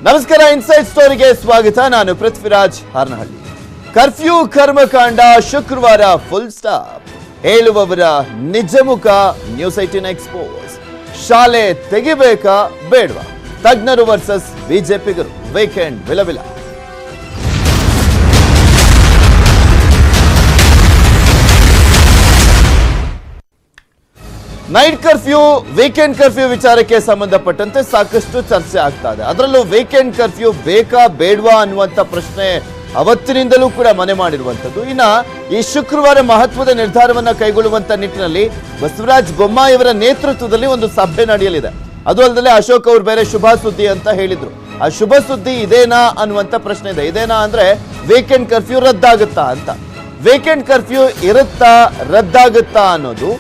ನಮಸ್ಕಾರ, ಇನ್ಸೈಡ್ ಸ್ಟೋರಿಗೆ ಸ್ವಾಗತ. ನಾನು ಪೃಥ್ವಿರಾಜ್ ಹಾರನಹಳ್ಳಿ. ಕರ್ಫ್ಯೂ ಕರ್ಮಕಾಂಡ ಶುಕ್ರವಾರ ಫುಲ್ ಸ್ಟಾಪ್. ಹೇಳುವವರ ನಿಜ ಮುಖ ನ್ಯೂಸ್ 18 ಎಕ್ಸ್ಪೋಸ್. ಶಾಲೆ ತೆಗಿಬೇಕಾ ಬೇಡವಾ? ತಜ್ಞರು ವರ್ಸಸ್ ಬಿಜೆಪಿಗರು. ವೀಕೆಂಡ್ ವಿಲವಿಲ. ನೈಟ್ ಕರ್ಫ್ಯೂ, ವೀಕೆಂಡ್ ಕರ್ಫ್ಯೂ ವಿಚಾರಕ್ಕೆ ಸಂಬಂಧಪಟ್ಟಂತೆ ಸಾಕಷ್ಟು ಚರ್ಚೆ ಆಗ್ತಾ ಇದೆ. ಅದರಲ್ಲೂ ವೀಕೆಂಡ್ ಕರ್ಫ್ಯೂ ಬೇಕಾ ಬೇಡವಾ ಅನ್ನುವಂಥ ಪ್ರಶ್ನೆ ಅವತ್ತಿನಿಂದಲೂ ಕೂಡ ಮನೆ ಮಾಡಿರುವಂಥದ್ದು. ಇನ್ನ ಈ ಶುಕ್ರವಾರ ಮಹತ್ವದ ನಿರ್ಧಾರವನ್ನ ಕೈಗೊಳ್ಳುವಂತ ನಿಟ್ಟಿನಲ್ಲಿ ಬಸವರಾಜ ಬೊಮ್ಮಾಯಿಯವರ ನೇತೃತ್ವದಲ್ಲಿ ಒಂದು ಸಭೆ ನಡೆಯಲಿದೆ. ಅದು ಅಲ್ಲದೆ ಅಶೋಕ್ ಅವರು ಬೇರೆ ಶುಭ ಸುದ್ದಿ ಅಂತ ಹೇಳಿದ್ರು. ಆ ಶುಭ ಸುದ್ದಿ ಇದೇನಾ ಅನ್ನುವಂಥ ಪ್ರಶ್ನೆ ಇದೆ. ಇದೇನಾ ಅಂದ್ರೆ ವೀಕೆಂಡ್ ಕರ್ಫ್ಯೂ ರದ್ದಾಗುತ್ತಾ ಅಂತ. ವೀಕೆಂಡ್ ಕರ್ಫ್ಯೂ ಇರುತ್ತಾ ರದ್ದಾಗುತ್ತಾ ಅನ್ನೋದು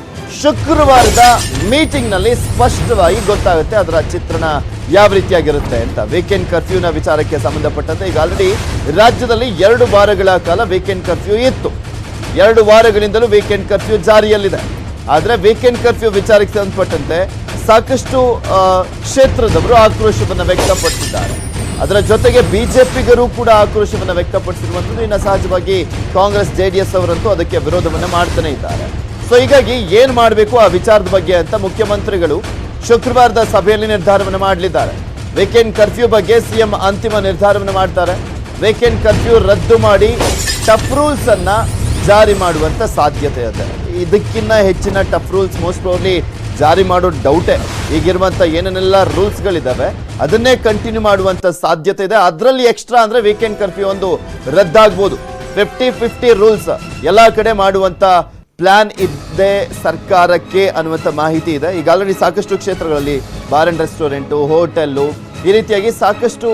ಶುಕ್ರವಾರದ ಮೀಟಿಂಗ್ ನಲ್ಲಿ ಸ್ಪಷ್ಟವಾಗಿ ಗೊತ್ತಾಗುತ್ತೆ. ಅದರ ಚಿತ್ರಣ ಯಾವ ರೀತಿಯಾಗಿರುತ್ತೆ ಅಂತ. ವೀಕೆಂಡ್ ಕರ್ಫ್ಯೂನ ವಿಚಾರಕ್ಕೆ ಸಂಬಂಧಪಟ್ಟಂತೆ ಈಗ ಆಲ್ರೆಡಿ ರಾಜ್ಯದಲ್ಲಿ 2 ವಾರಗಳ ಕಾಲ ವೀಕೆಂಡ್ ಕರ್ಫ್ಯೂ ಇತ್ತು. 2 ವಾರಗಳಿಂದಲೂ ವೀಕೆಂಡ್ ಕರ್ಫ್ಯೂ ಜಾರಿಯಲ್ಲಿದೆ. ಆದರೆ ವೀಕೆಂಡ್ ಕರ್ಫ್ಯೂ ವಿಚಾರಕ್ಕೆ ಸಂಬಂಧಪಟ್ಟಂತೆ ಸಾಕಷ್ಟು ಕ್ಷೇತ್ರದವರು ಆಕ್ರೋಶವನ್ನು ವ್ಯಕ್ತಪಡಿಸಿದ್ದಾರೆ. ಅದರ ಜೊತೆಗೆ ಬಿಜೆಪಿಗರು ಕೂಡ ಆಕ್ರೋಶವನ್ನು ವ್ಯಕ್ತಪಡಿಸಿರುವಂಥದ್ದು. ಇನ್ನು ಸಹಜವಾಗಿ ಕಾಂಗ್ರೆಸ್ JDS ಅವರಂತೂ ಅದಕ್ಕೆ ವಿರೋಧವನ್ನು ಮಾಡ್ತಾನೆ ಇದ್ದಾರೆ. ಸೊ ಹೀಗಾಗಿ ಏನ್ ಮಾಡಬೇಕು ಆ ವಿಚಾರದ ಬಗ್ಗೆ ಅಂತ ಮುಖ್ಯಮಂತ್ರಿಗಳು ಶುಕ್ರವಾರದ ಸಭೆಯಲ್ಲಿ ನಿರ್ಧಾರವನ್ನು ಮಾಡಲಿದ್ದಾರೆ. ವೀಕೆಂಡ್ ಕರ್ಫ್ಯೂ ಬಗ್ಗೆ ಸಿಎಂ ಅಂತಿಮ ನಿರ್ಧಾರವನ್ನು ಮಾಡ್ತಾರೆ. ವೀಕೆಂಡ್ ಕರ್ಫ್ಯೂ ರದ್ದು ಮಾಡಿ ಟಫ್ ರೂಲ್ಸ್ ಅನ್ನ ಜಾರಿ ಮಾಡುವಂತ ಸಾಧ್ಯತೆ ಇದೆ. ಇದಕ್ಕಿಂತ ಹೆಚ್ಚಿನ ಟಫ್ ರೂಲ್ಸ್ ಮೋಸ್ಟ್ ಪ್ರಾಬಬ್ಲಿ ಜಾರಿ ಮಾಡೋ ಡೌಟೇ. ಈಗಿರುವಂತ ಏನೇನೆಲ್ಲ ರೂಲ್ಸ್ಗಳಿದಾವೆ ಅದನ್ನೇ ಕಂಟಿನ್ಯೂ ಮಾಡುವಂತ ಸಾಧ್ಯತೆ ಇದೆ. ಅದರಲ್ಲಿ ಎಕ್ಸ್ಟ್ರಾ ಅಂದ್ರೆ ವೀಕೆಂಡ್ ಕರ್ಫ್ಯೂ ಒಂದು ರದ್ದಾಗ್ಬೋದು. 50-50 ರೂಲ್ಸ್ ಎಲ್ಲಾ ಕಡೆ ಮಾಡುವಂತ ಪ್ಲಾನ್ ಇದೆ ಸರ್ಕಾರಕ್ಕೆ ಅನ್ನುವಂಥ ಮಾಹಿತಿ ಇದೆ. ಈಗ ಆಲ್ರೆಡಿ ಸಾಕಷ್ಟು ಕ್ಷೇತ್ರಗಳಲ್ಲಿ ಬಾರ್ ಅಂಡ್ ರೆಸ್ಟೋರೆಂಟು, ಹೋಟೆಲ್ಲು, ಈ ರೀತಿಯಾಗಿ ಸಾಕಷ್ಟು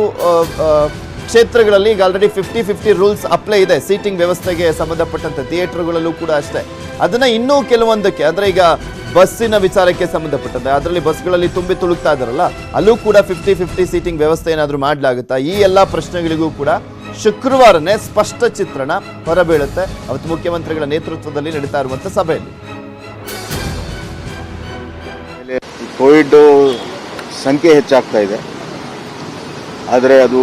ಕ್ಷೇತ್ರಗಳಲ್ಲಿ ಈಗ ಆಲ್ರೆಡಿ 50-50 ರೂಲ್ಸ್ ಅಪ್ಲೈ ಇದೆ. ಸೀಟಿಂಗ್ ವ್ಯವಸ್ಥೆಗೆ ಸಂಬಂಧಪಟ್ಟಂತೆ ಥಿಯೇಟರ್ಗಳಲ್ಲೂ ಕೂಡ ಅಷ್ಟೇ. ಅದನ್ನ ಇನ್ನೂ ಕೆಲವೊಂದಕ್ಕೆ ಅಂದ್ರೆ ಈಗ ಬಸ್ಸಿನ ವಿಚಾರಕ್ಕೆ ಸಂಬಂಧಪಟ್ಟಂತೆ ಅದರಲ್ಲಿ ಬಸ್ಗಳಲ್ಲಿ ತುಂಬಿ ತುಳುಕ್ತಾ ಇದಾರಲ್ಲ, ಅಲ್ಲೂ ಕೂಡ 50-50 ಸೀಟಿಂಗ್ ವ್ಯವಸ್ಥೆ ಏನಾದರೂ ಮಾಡಲಾಗುತ್ತಾ? ಈ ಎಲ್ಲ ಪ್ರಶ್ನೆಗಳಿಗೂ ಕೂಡ ಶುಕ್ರವಾರನೇ ಸ್ಪಷ್ಟ ಚಿತ್ರಣ ಹೊರಬೀಳುತ್ತೆ. ಅವತ್ತು ಮುಖ್ಯಮಂತ್ರಿಗಳ ನೇತೃತ್ವದಲ್ಲಿ ನಡೀತಾ ಇರುವಂತ ಸಭೆಯಲ್ಲಿ ಕೋವಿಡ್ ಸಂಖ್ಯೆ ಹೆಚ್ಚಾಗ್ತಾ ಇದೆ. ಆದರೆ ಅದು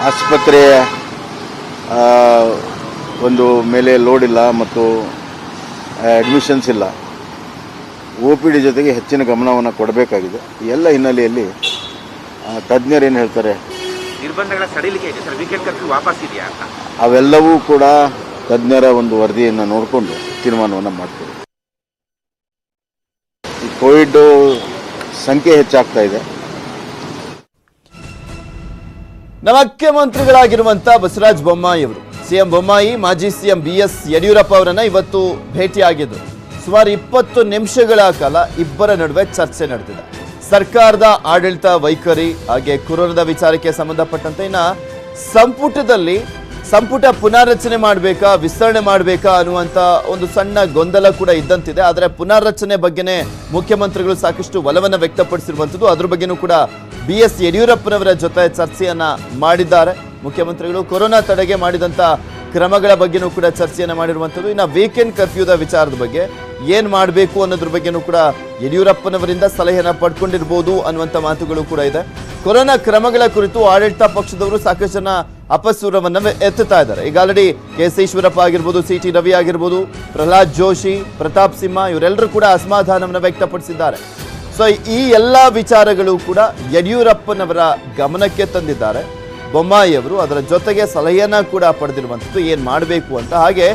ಆಸ್ಪತ್ರೆಯ ಒಂದು ಮೇಲೆ ಲೋಡ್ ಇಲ್ಲ ಮತ್ತು ಅಡ್ಮಿಷನ್ಸ್ ಇಲ್ಲ. OPD ಜೊತೆಗೆ ಹೆಚ್ಚಿನ ಗಮನವನ್ನು ಕೊಡಬೇಕಾಗಿದೆ. ಈ ಎಲ್ಲ ಹಿನ್ನೆಲೆಯಲ್ಲಿ ತಜ್ಞರೇನು ಹೇಳ್ತಾರೆ, ನಿರ್ಬಂಧಗಳ ಸಡಿಲಿಕೆ ಇದೆ ಸರ್, ವೀಕೆಂಡ್ ಕರ್ಫ್ಯೂ ವಾಪಸ್ ಇದೆಯಾ ಅಂತ ಅವೆಲ್ಲವೂ ಕೂಡ ತಜ್ಞರ ಒಂದು ವರದಿಯನ್ನು ನೋಡಿಕೊಂಡು ತೀರ್ಮಾನವನ್ನು ಮಾಡ್ತೀವಿ. ಈ ಕೋವಿಡ್ ಸಂಖ್ಯೆ ಹೆಚ್ಚಾಗ್ತಾ ಇದೆ. ಮುಖ್ಯಮಂತ್ರಿಗಳಾಗಿರುವಂತ ಬಸವರಾಜ ಬೊಮ್ಮಾಯಿ ಅವರು, ಸಿಎಂ ಬೊಮ್ಮಾಯಿ ಮಾಜಿ ಸಿಎಂ BS ಯಡಿಯೂರಪ್ಪ ಅವರನ್ನ ಇವತ್ತು ಭೇಟಿಯಾಗಿದ್ದರು. ಸುಮಾರು 20 ನಿಮಿಷಗಳ ಕಾಲ ಇಬ್ಬರ ನಡುವೆ ಚರ್ಚೆ ನಡೆದಿದೆ. ಸರ್ಕಾರದ ಆಡಳಿತ ವೈಖರಿ ಹಾಗೆ ಕೊರೋನಾದ ವಿಚಾರಕ್ಕೆ ಸಂಬಂಧಪಟ್ಟಂತೆ ಇನ್ನ ಸಂಪುಟ ಪುನಾರಚನೆ ಮಾಡಬೇಕಾ ವಿಸ್ತರಣೆ ಮಾಡಬೇಕಾ ಅನ್ನುವಂಥ ಒಂದು ಸಣ್ಣ ಗೊಂದಲ ಕೂಡ ಇದ್ದಂತಿದೆ. ಆದರೆ ಪುನಾರಚನೆ ಬಗ್ಗೆನೇ ಮುಖ್ಯಮಂತ್ರಿಗಳು ಸಾಕಷ್ಟು ಒಲವನ್ನು ವ್ಯಕ್ತಪಡಿಸಿರುವಂಥದ್ದು. ಅದ್ರ ಬಗ್ಗೆನೂ ಕೂಡ BS ಯಡಿಯೂರಪ್ಪನವರ ಜೊತೆ ಚರ್ಚೆಯನ್ನ ಮಾಡಿದ್ದಾರೆ ಮುಖ್ಯಮಂತ್ರಿಗಳು. ಕೊರೋನಾ ತಡೆಗೆ ಮಾಡಿದಂಥ ಕ್ರಮಗಳ ಬಗ್ಗೆನೂ ಕೂಡ ಚರ್ಚೆಯನ್ನು ಮಾಡಿರುವಂಥದ್ದು. ಇನ್ನು ವೀಕೆಂಡ್ ಕರ್ಫ್ಯೂದ ವಿಚಾರದ ಬಗ್ಗೆ ಏನ್ ಮಾಡಬೇಕು ಅನ್ನೋದ್ರ ಬಗ್ಗೆನೂ ಕೂಡ ಯಡಿಯೂರಪ್ಪನವರಿಂದ ಸಲಹೆಯನ್ನು ಪಡ್ಕೊಂಡಿರ್ಬೋದು ಅನ್ನುವಂಥ ಮಾತುಗಳು ಕೂಡ ಇದೆ. ಕೊರೋನಾ ಕ್ರಮಗಳ ಕುರಿತು ಆಡಳಿತ ಪಕ್ಷದವರು ಸಾಕಷ್ಟು ಜನ ಅಪಸ್ವರವನ್ನು ಎತ್ತುತ್ತಾ ಇದ್ದಾರೆ. ಈಗ ಆಲ್ರೆಡಿ KS ಈಶ್ವರಪ್ಪ ಆಗಿರ್ಬೋದು, CT ರವಿ ಆಗಿರ್ಬೋದು, ಪ್ರಹ್ಲಾದ್ ಜೋಶಿ, ಪ್ರತಾಪ್ ಸಿಂಹ ಇವರೆಲ್ಲರೂ ಕೂಡ ಅಸಮಾಧಾನವನ್ನು ವ್ಯಕ್ತಪಡಿಸಿದ್ದಾರೆ. ಸೊ ಈ ಎಲ್ಲ ವಿಚಾರಗಳು ಕೂಡ ಯಡಿಯೂರಪ್ಪನವರ ಗಮನಕ್ಕೆ ತಂದಿದ್ದಾರೆ ಬೊಮ್ಮಾಯಿ ಅವರು. ಅದರ ಜೊತೆಗೆ ಸಲಹೆಯನ್ನ ಕೂಡ ಪಡೆದಿರುವಂಥದ್ದು ಏನ್ ಮಾಡಬೇಕು ಅಂತ. ಹಾಗೆ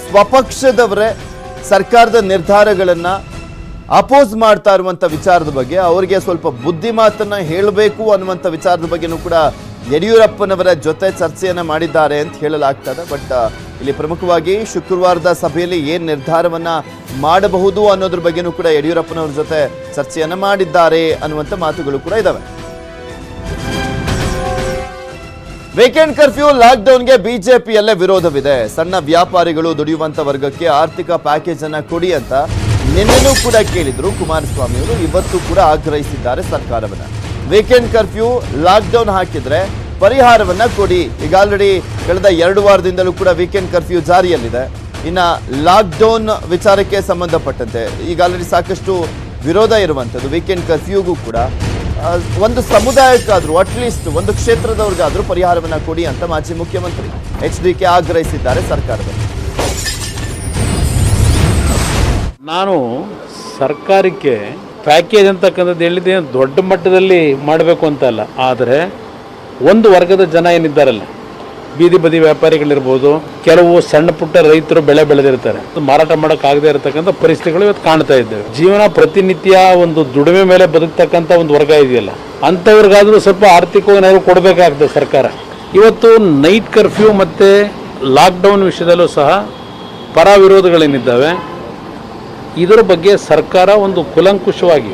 ಸ್ವಪಕ್ಷದವರೇ ಸರ್ಕಾರದ ನಿರ್ಧಾರಗಳನ್ನ ಅಪೋಸ್ ಮಾಡ್ತಾ ಇರುವಂತ ವಿಚಾರದ ಬಗ್ಗೆ ಅವರಿಗೆ ಸ್ವಲ್ಪ ಬುದ್ಧಿ ಮಾತನ್ನ ಹೇಳಬೇಕು ಅನ್ನುವಂಥ ವಿಚಾರದ ಬಗ್ಗೆನೂ ಕೂಡ ಯಡಿಯೂರಪ್ಪನವರ ಜೊತೆ ಚರ್ಚೆಯನ್ನ ಮಾಡಿದ್ದಾರೆ ಅಂತ ಹೇಳಲಾಗ್ತದೆ. ಬಟ್ ಇಲ್ಲಿ ಪ್ರಮುಖವಾಗಿ ಶುಕ್ರವಾರದ ಸಭೆಯಲ್ಲಿ ಏನ್ ನಿರ್ಧಾರವನ್ನ ಮಾಡಬಹುದು ಅನ್ನೋದ್ರ ಬಗ್ಗೆನೂ ಕೂಡ ಯಡಿಯೂರಪ್ಪನವ್ರ ಜೊತೆ ಚರ್ಚೆಯನ್ನ ಮಾಡಿದ್ದಾರೆ ಅನ್ನುವಂಥ ಮಾತುಗಳು ಕೂಡ ಇದಾವೆ. ವೀಕೆಂಡ್ ಕರ್ಫ್ಯೂ ಲಾಕ್ಡೌನ್ಗೆ ಬಿಜೆಪಿಯಲ್ಲೇ ವಿರೋಧವಿದೆ. ಸಣ್ಣ ವ್ಯಾಪಾರಿಗಳು, ದುಡಿಯುವಂತ ವರ್ಗಕ್ಕೆ ಆರ್ಥಿಕ ಪ್ಯಾಕೇಜ್ ಅನ್ನ ಕೊಡಿ ಅಂತ ನಿನ್ನೆನೂ ಕೂಡ ಕೇಳಿದ್ರು ಕುಮಾರಸ್ವಾಮಿ ಅವರು. ಇವತ್ತು ಕೂಡ ಆಗ್ರಹಿಸಿದ್ದಾರೆ ಸರ್ಕಾರವನ್ನ. ವೀಕೆಂಡ್ ಕರ್ಫ್ಯೂ ಲಾಕ್ಡೌನ್ ಹಾಕಿದ್ರೆ ಪರಿಹಾರವನ್ನ ಕೊಡಿ. ಈಗ ಆಲ್ರೆಡಿ ಕಳೆದ 2 ವಾರದಿಂದಲೂ ಕೂಡ ವೀಕೆಂಡ್ ಕರ್ಫ್ಯೂ ಜಾರಿಯಲ್ಲಿದೆ. ಇನ್ನ ಲಾಕ್ಡೌನ್ ವಿಚಾರಕ್ಕೆ ಸಂಬಂಧಪಟ್ಟಂತೆ ಈಗ ಆಲ್ರೆಡಿ ಸಾಕಷ್ಟು ವಿರೋಧ ಇರುವಂಥದ್ದು. ವೀಕೆಂಡ್ ಕರ್ಫ್ಯೂಗೂ ಕೂಡ ಒಂದು ಸಮುದಾಯಕ್ಕಾದ್ರೂ ಅಟ್ಲೀಸ್ಟ್ ಒಂದು ಕ್ಷೇತ್ರದವ್ರಿಗಾದ್ರೂ ಪರಿಹಾರವನ್ನ ಕೊಡಿ ಅಂತ ಮಾಜಿ ಮುಖ್ಯಮಂತ್ರಿ HDK ಆಗ್ರಹಿಸಿದ್ದಾರೆ ಸರ್ಕಾರದಲ್ಲಿ. ನಾನು ಸರ್ಕಾರಕ್ಕೆ ಪ್ಯಾಕೇಜ್ ಅಂತಕ್ಕಂಥದ್ದು ಹೇಳಿದೆ ದೊಡ್ಡ ಮಟ್ಟದಲ್ಲಿ ಮಾಡಬೇಕು ಅಂತಲ್ಲ, ಆದರೆ ಒಂದು ವರ್ಗದ ಜನ ಏನಿದ್ದಾರಲ್ಲ, ಬೀದಿ ಬದಿ ವ್ಯಾಪಾರಿಗಳಿರ್ಬೋದು, ಕೆಲವು ಸಣ್ಣ ಪುಟ್ಟ ರೈತರು ಬೆಳೆ ಬೆಳೆದಿರ್ತಾರೆ, ಮಾರಾಟ ಮಾಡೋಕ್ಕಾಗದೇ ಇರತಕ್ಕಂಥ ಪರಿಸ್ಥಿತಿಗಳು ಇವತ್ತು ಕಾಣ್ತಾ ಇದ್ದೇವೆ. ಜೀವನ ಪ್ರತಿನಿತ್ಯ ಒಂದು ದುಡಿಮೆ ಮೇಲೆ ಬದುಕ್ತಕ್ಕಂಥ ಒಂದು ವರ್ಗ ಇದೆಯಲ್ಲ, ಅಂಥವ್ರಿಗಾದರೂ ಸ್ವಲ್ಪ ಆರ್ಥಿಕವಾಗಿ ಏನಾದರೂ ಕೊಡಬೇಕಾಗ್ತದೆ ಸರ್ಕಾರ. ಇವತ್ತು ನೈಟ್ ಕರ್ಫ್ಯೂ ಮತ್ತು ಲಾಕ್ಡೌನ್ ವಿಷಯದಲ್ಲೂ ಸಹ ಪರ ವಿರೋಧಗಳೇನಿದ್ದಾವೆ, ಇದರ ಬಗ್ಗೆ ಸರ್ಕಾರ ಒಂದು ಕೂಲಂಕುಷವಾಗಿ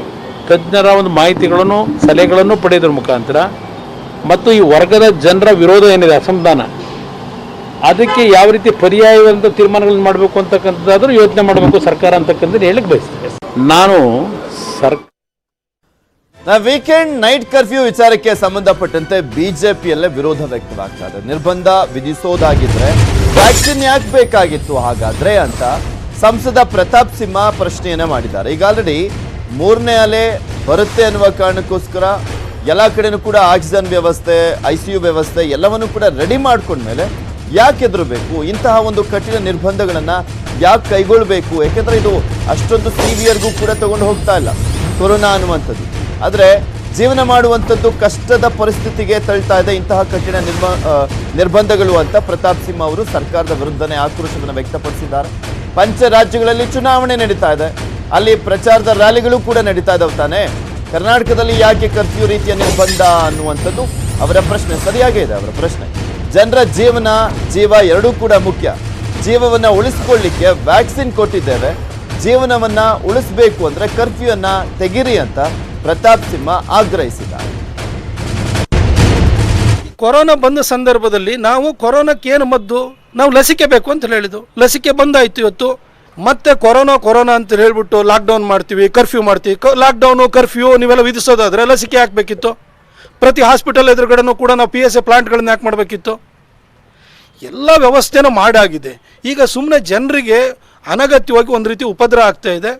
ತಜ್ಞರ ಒಂದು ಮಾಹಿತಿಗಳನ್ನು ಸಲಹೆಗಳನ್ನು ಪಡೆಯೋದ್ರ ಮುಖಾಂತರ ಮತ್ತು ಈ ವರ್ಗದ ಜನರ ವಿರೋಧ ಏನಿದೆ, ಅಸಮಾಧಾನ, ಅದಕ್ಕೆ ಯಾವ ರೀತಿ ಪರ್ಯಾಯವಾದಂಥ ತೀರ್ಮಾನಗಳನ್ನು ಮಾಡಬೇಕು ಅಂತಕ್ಕಂಥದ್ದಾದರೂ ಯೋಚನೆ ಮಾಡಬೇಕು ಸರ್ಕಾರ ಅಂತಕ್ಕಂಥದ್ದು ಹೇಳಕ್ಕೆ ಬಯಸ್ತೇನೆ. ನಾನು ವೀಕೆಂಡ್ ನೈಟ್ ಕರ್ಫ್ಯೂ ವಿಚಾರಕ್ಕೆ ಸಂಬಂಧಪಟ್ಟಂತೆ ಬಿಜೆಪಿಯಲ್ಲೇ ವಿರೋಧ ವ್ಯಕ್ತವಾಗ್ತಾ ಇದೆ. ನಿರ್ಬಂಧ ವಿಧಿಸೋದಾಗಿದ್ರೆ ವ್ಯಾಕ್ಸಿನ್ ಯಾಕೆ ಬೇಕಾಗಿತ್ತು ಹಾಗಾದ್ರೆ ಅಂತ ಸಂಸದ ಪ್ರತಾಪ್ ಸಿಂಹ ಪ್ರಶ್ನೆಯನ್ನ ಮಾಡಿದ್ದಾರೆ. ಈಗ ಆಲ್ರೆಡಿ 3ನೇ ಅಲೆ ಬರುತ್ತೆ ಅನ್ನುವ ಕಾರಣಕ್ಕೋಸ್ಕರ ಎಲ್ಲ ಕಡೆನೂ ಕೂಡ ಆಕ್ಸಿಜನ್ ವ್ಯವಸ್ಥೆ, ICU ವ್ಯವಸ್ಥೆ ಎಲ್ಲವನ್ನೂ ಕೂಡ ರೆಡಿ ಮಾಡ್ಕೊಂಡ್ಮೇಲೆ ಯಾಕೆ ಎದುರಬೇಕು, ಇಂತಹ ಒಂದು ಕಠಿಣ ನಿರ್ಬಂಧಗಳನ್ನ ಯಾಕೆ ಕೈಗೊಳ್ಳಬೇಕು? ಯಾಕೆಂದ್ರೆ ಇದು ಅಷ್ಟೊಂದು ಸಿವಿಯರ್ಗೂ ಕೂಡ ತಗೊಂಡು ಹೋಗ್ತಾ ಇಲ್ಲ ಕೊರೋನಾ ಅನ್ನುವಂಥದ್ದು. ಆದರೆ ಜೀವನ ಮಾಡುವಂಥದ್ದು ಕಷ್ಟದ ಪರಿಸ್ಥಿತಿಗೆ ತಳ್ತಾ ಇದೆ ಇಂತಹ ಕಠಿಣ ನಿರ್ಬಂಧಗಳು ಅಂತ ಪ್ರತಾಪ್ ಸಿಂಹ ಅವರು ಸರ್ಕಾರದ ವಿರುದ್ಧನೇ ಆಕ್ರೋಶವನ್ನು ವ್ಯಕ್ತಪಡಿಸಿದ್ದಾರೆ. ಪಂಚ ರಾಜ್ಯಗಳಲ್ಲಿ ಚುನಾವಣೆ ನಡೀತಾ ಇದೆ, ಅಲ್ಲಿ ಪ್ರಚಾರದ ರ್ಯಾಲಿಗಳು ಕೂಡ ನಡೀತಾ ಇದಾವೆ ತಾನೆ. ಕರ್ನಾಟಕದಲ್ಲಿ ಯಾಕೆ ಕರ್ಫ್ಯೂ ರೀತಿಯ ನಿರ್ಬಂಧ ಅನ್ನುವಂಥದ್ದು ಅವರ ಪ್ರಶ್ನೆ. ಸರಿಯಾಗೇ ಇದೆ ಅವರ ಪ್ರಶ್ನೆ. ಜನರ ಜೀವ ಎರಡೂ ಕೂಡ ಮುಖ್ಯ. ಜೀವವನ್ನ ಉಳಿಸ್ಕೊಳ್ಳಿಕ್ಕೆ ವ್ಯಾಕ್ಸಿನ್ ಕೊಟ್ಟಿದ್ದೇವೆ, ಜೀವನವನ್ನ ಉಳಿಸಬೇಕು ಅಂದ್ರೆ ಕರ್ಫ್ಯೂ ಅನ್ನ ತೆಗಿರಿ ಅಂತ ಪ್ರತಾಪ್ ಸಿಂಹ ಆಗ್ರಹಿಸಿದ್ದಾರೆ. ಕೊರೋನಾ ಬಂದ ಸಂದರ್ಭದಲ್ಲಿ ನಾವು ಕೊರೋನಾಕ್ಕೆ ಏನು ಮದ್ದು, ನಾವು ಲಸಿಕೆ ಬೇಕು ಅಂತ ಹೇಳಿದ್ದು. ಲಸಿಕೆ ಬಂದಾಯಿತು. ಇವತ್ತು ಮತ್ತೆ ಕೊರೋನಾ ಅಂತ ಹೇಳ್ಬಿಟ್ಟು ಲಾಕ್ಡೌನ್ ಮಾಡ್ತೀವಿ, ಕರ್ಫ್ಯೂ ಮಾಡ್ತೀವಿ. ಲಾಕ್ಡೌನು ಕರ್ಫ್ಯೂ ನೀವೆಲ್ಲ ವಿಧಿಸೋದಾದ್ರೆ ಲಸಿಕೆ ಹಾಕಬೇಕಿತ್ತು. ಪ್ರತಿ ಹಾಸ್ಪಿಟಲ್ ಎದುರುಗಡೆನೂ ಕೂಡ ನಾವು PSA ಪ್ಲಾಂಟ್ಗಳನ್ನ ಯಾಕೆ ಮಾಡಬೇಕಿತ್ತು? ಎಲ್ಲ ವ್ಯವಸ್ಥೆನೂ ಮಾಡಾಗಿದೆ. ಈಗ ಸುಮ್ಮನೆ ಜನರಿಗೆ ಅನಗತ್ಯವಾಗಿ ಒಂದು ರೀತಿ ಉಪದ್ರ ಆಗ್ತಾ ಇದೆ.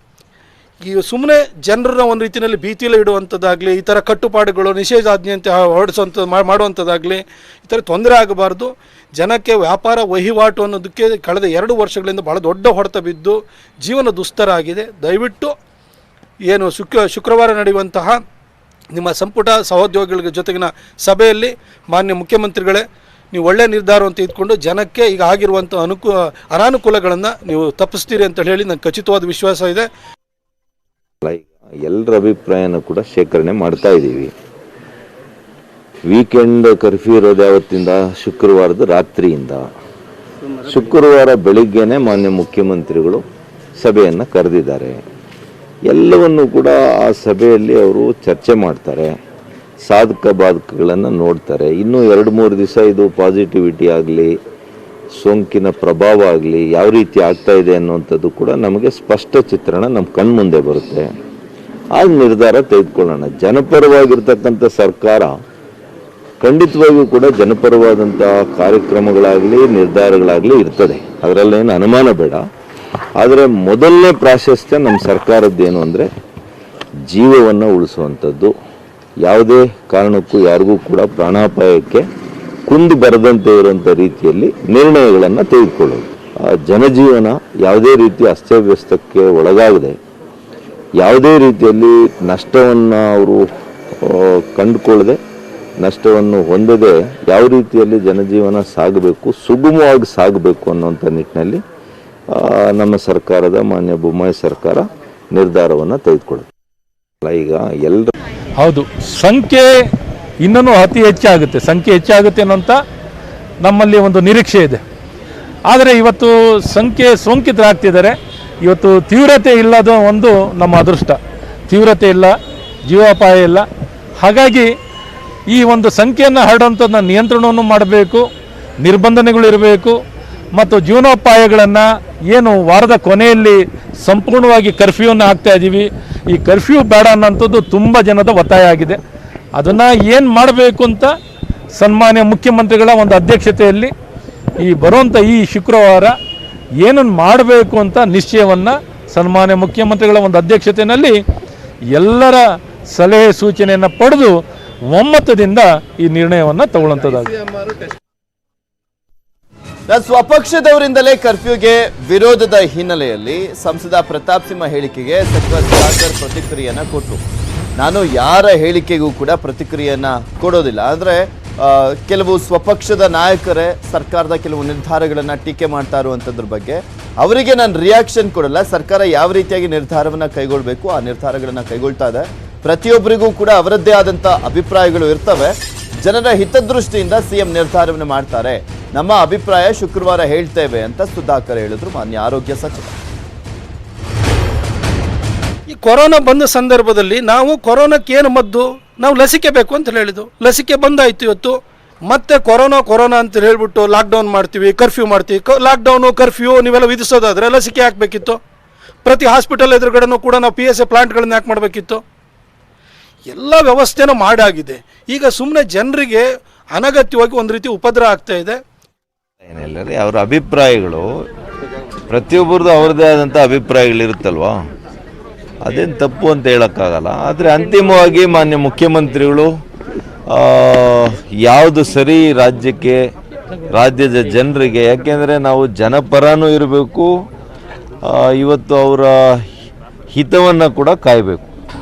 ಈ ಸುಮ್ಮನೆ ಜನರನ್ನ ಒಂದು ರೀತಿಯಲ್ಲಿ ಭೀತಿಯಲ್ಲಿ ಇಡುವಂಥದ್ದಾಗಲಿ, ಈ ಥರ ಕಟ್ಟುಪಾಡುಗಳು ನಿಷೇಧಾಜ್ಞೆ ಅಂತ ಹೊರಡಿಸುವಂಥ ಮಾಡುವಂಥದ್ದಾಗಲಿ, ಈ ಥರ ತೊಂದರೆ ಆಗಬಾರ್ದು. ಜನಕ್ಕೆ ವ್ಯಾಪಾರ ವಹಿವಾಟು ಅನ್ನೋದಕ್ಕೆ ಕಳೆದ 2 ವರ್ಷಗಳಿಂದ ಭಾಳ ದೊಡ್ಡ ಹೊಡೆತ ಬಿದ್ದು ಜೀವನ ದುಸ್ತರ ಆಗಿದೆ. ದಯವಿಟ್ಟು ಏನು ಶುಕ್ರವಾರ ನಡೆಯುವಂತಹ ನಿಮ್ಮ ಸಂಪುಟ ಸಹೋದ್ಯೋಗಿಗಳ ಜೊತೆಗಿನ ಸಭೆಯಲ್ಲಿ ಮಾನ್ಯ ಮುಖ್ಯಮಂತ್ರಿಗಳೇ, ನೀವು ಒಳ್ಳೆಯ ನಿರ್ಧಾರ ಅಂತ ಇದ್ಕೊಂಡು ಜನಕ್ಕೆ ಈಗ ಆಗಿರುವಂಥ ಅನಾನುಕೂಲಗಳನ್ನು ನೀವು ತಪ್ಪಿಸ್ತೀರಿ ಅಂತ ಹೇಳಿ ನನಗೆ ಖಚಿತವಾದ ವಿಶ್ವಾಸ ಇದೆ. ಎಲ್ಲರ ಅಭಿಪ್ರಾಯನೂ ಕೂಡ ಶೇಖರಣೆ ಮಾಡ್ತಾ ಇದ್ದೀವಿ. ವೀಕೆಂಡ್ ಕರ್ಫ್ಯೂ ಇರೋದು ಯಾವತ್ತಿಂದ? ಶುಕ್ರವಾರದ ರಾತ್ರಿಯಿಂದ. ಶುಕ್ರವಾರ ಬೆಳಿಗ್ಗೆನೆ ಮಾನ್ಯ ಮುಖ್ಯಮಂತ್ರಿಗಳು ಸಭೆಯನ್ನು ಕರೆದಿದ್ದಾರೆ. ಎಲ್ಲವನ್ನೂ ಕೂಡ ಆ ಸಭೆಯಲ್ಲಿ ಅವರು ಚರ್ಚೆ ಮಾಡ್ತಾರೆ, ಸಾಧಕ ಬಾಧಕಗಳನ್ನು ನೋಡ್ತಾರೆ. ಇನ್ನೂ 2-3 ದಿವಸ ಇದು ಪಾಸಿಟಿವಿಟಿ ಆಗಲಿ, ಸೋಂಕಿನ ಪ್ರಭಾವ ಆಗಲಿ, ಯಾವ ರೀತಿ ಆಗ್ತಾ ಇದೆ ಅನ್ನುವಂಥದ್ದು ಕೂಡ ನಮಗೆ ಸ್ಪಷ್ಟ ಚಿತ್ರಣ ನಮ್ಮ ಕಣ್ಮುಂದೆ ಬರುತ್ತೆ. ಆಗ ನಿರ್ಧಾರ ತೆಗೆದುಕೊಳ್ಳೋಣ. ಜನಪರವಾಗಿರ್ತಕ್ಕಂಥ ಸರ್ಕಾರ ಖಂಡಿತವಾಗಿಯೂ ಕೂಡ ಜನಪರವಾದಂಥ ಕಾರ್ಯಕ್ರಮಗಳಾಗಲಿ ನಿರ್ಧಾರಗಳಾಗಲಿ ಇರ್ತದೆ, ಅದರಲ್ಲೇನು ಅನುಮಾನ ಬೇಡ. ಆದರೆ ಮೊದಲನೇ ಪ್ರಾಶಸ್ತ್ಯ ನಮ್ಮ ಸರ್ಕಾರದ್ದೇನು ಅಂದರೆ ಜೀವವನ್ನು ಉಳಿಸುವಂಥದ್ದು. ಯಾವುದೇ ಕಾರಣಕ್ಕೂ ಯಾರಿಗೂ ಕೂಡ ಪ್ರಾಣಾಪಾಯಕ್ಕೆ ಕುಂದು ಬರದಂತೆ ಇರುವಂಥ ರೀತಿಯಲ್ಲಿ ನಿರ್ಣಯಗಳನ್ನು ತೆಗೆದುಕೊಳ್ಳೋದು. ಜನಜೀವನ ಯಾವುದೇ ರೀತಿ ಅಸ್ತವ್ಯಸ್ತಕ್ಕೆ ಒಳಗಾಗದೆ, ಯಾವುದೇ ರೀತಿಯಲ್ಲಿ ನಷ್ಟವನ್ನು ಅವರು ಕಂಡುಕೊಳ್ಳದೆ, ನಷ್ಟವನ್ನು ಹೊಂದದೆ ಯಾವ ರೀತಿಯಲ್ಲಿ ಜನಜೀವನ ಸಾಗಬೇಕು, ಸುಗಮವಾಗಿ ಸಾಗಬೇಕು ಅನ್ನೋಂಥ ನಿಟ್ಟಿನಲ್ಲಿ ನಮ್ಮ ಸರ್ಕಾರದ ಮಾನ್ಯ ಬೊಮ್ಮಾಯಿ ಸರ್ಕಾರ ನಿರ್ಧಾರವನ್ನು ತೆಗೆದುಕೊಳ್ಳುತ್ತೆ. ಈಗ ಎಲ್ಲರೂ ಹೌದು, ಸಂಖ್ಯೆ ಇನ್ನೂ ಅತಿ ಹೆಚ್ಚಾಗುತ್ತೆ, ಸಂಖ್ಯೆ ಹೆಚ್ಚಾಗುತ್ತೆ ಅನ್ನೋಂಥ ನಮ್ಮಲ್ಲಿ ಒಂದು ನಿರೀಕ್ಷೆ ಇದೆ. ಆದರೆ ಇವತ್ತು ಸೋಂಕಿತರಾಗ್ತಿದ್ದಾರೆ. ಇವತ್ತು ತೀವ್ರತೆ ಇಲ್ಲದ ಒಂದು ನಮ್ಮ ಅದೃಷ್ಟ. ತೀವ್ರತೆ ಇಲ್ಲ, ಜೀವಾಪಾಯ ಇಲ್ಲ. ಹಾಗಾಗಿ ಈ ಒಂದು ಸಂಖ್ಯೆಯನ್ನು ಹರಡುವಂಥದ್ದನ್ನ ನಿಯಂತ್ರಣವನ್ನು ಮಾಡಬೇಕು, ನಿರ್ಬಂಧನೆಗಳಿರಬೇಕು. ಮತ್ತು ಜೀವನೋಪಾಯಗಳನ್ನು ಏನು ವಾರದ ಕೊನೆಯಲ್ಲಿ ಸಂಪೂರ್ಣವಾಗಿ ಕರ್ಫ್ಯೂವನ್ನು ಹಾಕ್ತಾ ಇದ್ದೀವಿ, ಈ ಕರ್ಫ್ಯೂ ಬೇಡ ಅನ್ನೋಂಥದ್ದು ತುಂಬ ಜನದ ಒತ್ತಾಯ ಆಗಿದೆ. ಅದನ್ನು ಏನು ಮಾಡಬೇಕು ಅಂತ ಸನ್ಮಾನ್ಯ ಮುಖ್ಯಮಂತ್ರಿಗಳ ಒಂದು ಅಧ್ಯಕ್ಷತೆಯಲ್ಲಿ ಬರುವಂಥ ಈ ಶುಕ್ರವಾರ ಏನನ್ನು ಮಾಡಬೇಕು ಅಂತ ನಿಶ್ಚಯವನ್ನು ಸನ್ಮಾನ್ಯ ಮುಖ್ಯಮಂತ್ರಿಗಳ ಒಂದು ಅಧ್ಯಕ್ಷತೆಯಲ್ಲಿ ಎಲ್ಲರ ಸಲಹೆ ಸೂಚನೆಯನ್ನು ಪಡೆದು ಒಮ್ಮತದಿಂದ ಈ ನಿರ್ಣಯವನ್ನು ತಗೊಳ್ಳುವಂಥದ್ದಾಗಿದೆ. ಸ್ವಪಕ್ಷದವರಿಂದಲೇ ಕರ್ಫ್ಯೂಗೆ ವಿರೋಧದ ಹಿನ್ನೆಲೆಯಲ್ಲಿ ಸಂಸದ ಪ್ರತಾಪ್ ಸಿಂಹ ಹೇಳಿಕೆಗೆ ಸಚಿವ ಸುಧಾಕರ್ ಪ್ರತಿಕ್ರಿಯೆಯನ್ನ ಕೊಟ್ಟರು. ನಾನು ಯಾರ ಹೇಳಿಕೆಗೂ ಕೂಡ ಪ್ರತಿಕ್ರಿಯೆಯನ್ನ ಕೊಡೋದಿಲ್ಲ. ಅಂದ್ರೆ ಕೆಲವು ಸ್ವಪಕ್ಷದ ನಾಯಕರೇ ಸರ್ಕಾರದ ಕೆಲವು ನಿರ್ಧಾರಗಳನ್ನ ಟೀಕೆ ಮಾಡ್ತಾ ಇರುವಂತದ್ರ ಬಗ್ಗೆ ಅವರಿಗೆ ನಾನು ರಿಯಾಕ್ಷನ್ ಕೊಡಲ್ಲ. ಸರ್ಕಾರ ಯಾವ ರೀತಿಯಾಗಿ ನಿರ್ಧಾರವನ್ನ ಕೈಗೊಳ್ಳಬೇಕು ಆ ನಿರ್ಧಾರಗಳನ್ನ ಕೈಗೊಳ್ತಾ ಇದೆ. ಪ್ರತಿಯೊಬ್ಬರಿಗೂ ಕೂಡ ಅವರದ್ದೇ ಆದಂತ ಅಭಿಪ್ರಾಯಗಳು ಇರ್ತವೆ. ಜನರ ಹಿತದೃಷ್ಟಿಯಿಂದ ಸಿಎಂ ನಿರ್ಧಾರವನ್ನು ಮಾಡ್ತಾರೆ. ನಮ್ಮ ಅಭಿಪ್ರಾಯ ಶುಕ್ರವಾರ ಹೇಳ್ತೇವೆ ಅಂತ ಸುಧಾಕರ್ ಹೇಳಿದ್ರು ಮಾನ್ಯ ಆರೋಗ್ಯ ಸಚಿವ. ಈ ಕೊರೋನಾ ಬಂದ ಸಂದರ್ಭದಲ್ಲಿ ನಾವು ಕೊರೋನಾಕ್ಕೆ ಏನು ಮದ್ದು, ನಾವು ಲಸಿಕೆ ಬೇಕು ಅಂತ ಹೇಳಿದ್ದು. ಲಸಿಕೆ ಬಂದಾಯಿತು. ಇವತ್ತು ಮತ್ತೆ ಕೊರೋನಾ ಅಂತ ಹೇಳ್ಬಿಟ್ಟು ಲಾಕ್ಡೌನ್ ಮಾಡ್ತೀವಿ, ಕರ್ಫ್ಯೂ ಮಾಡ್ತೀವಿ. ಲಾಕ್ಡೌನು ಕರ್ಫ್ಯೂ ನೀವೆಲ್ಲ ವಿಧಿಸೋದಾದ್ರೆ ಲಸಿಕೆ ಹಾಕಬೇಕಿತ್ತು. ಪ್ರತಿ ಹಾಸ್ಪಿಟಲ್ ಎದುರುಗಡೆನೂ ಕೂಡ ನಾವು PSA ಪ್ಲಾಂಟ್ಗಳನ್ನ ಯಾಕೆ ಮಾಡಬೇಕಿತ್ತು? ಎಲ್ಲ ವ್ಯವಸ್ಥೆನೂ ಮಾಡಾಗಿದೆ. ಈಗ ಸುಮ್ಮನೆ ಜನರಿಗೆ ಅನಗತ್ಯವಾಗಿ ಒಂದು ರೀತಿ ಉಪದ್ರ ಆಗ್ತಾ ಇದೆ. ಏನಿಲ್ಲ ರೀ, ಅವರ ಅಭಿಪ್ರಾಯಗಳು ಪ್ರತಿಯೊಬ್ಬರದ್ದು ಅವ್ರದ್ದೇ ಆದಂಥ ಅಭಿಪ್ರಾಯಗಳಿರುತ್ತಲ್ವಾ, ಅದೇನು ತಪ್ಪು ಅಂತ ಹೇಳೋಕ್ಕಾಗಲ್ಲ. ಆದರೆ ಅಂತಿಮವಾಗಿ ಮಾನ್ಯ ಮುಖ್ಯಮಂತ್ರಿಗಳು ಯಾವುದು ಸರಿ ರಾಜ್ಯಕ್ಕೆ, ರಾಜ್ಯದ ಜನರಿಗೆ, ಯಾಕೆಂದರೆ ನಾವು ಜನಪರನೂ ಇರಬೇಕು, ಇವತ್ತು ಅವರ ಹಿತವನ್ನು ಕೂಡ ಕಾಯಬೇಕು,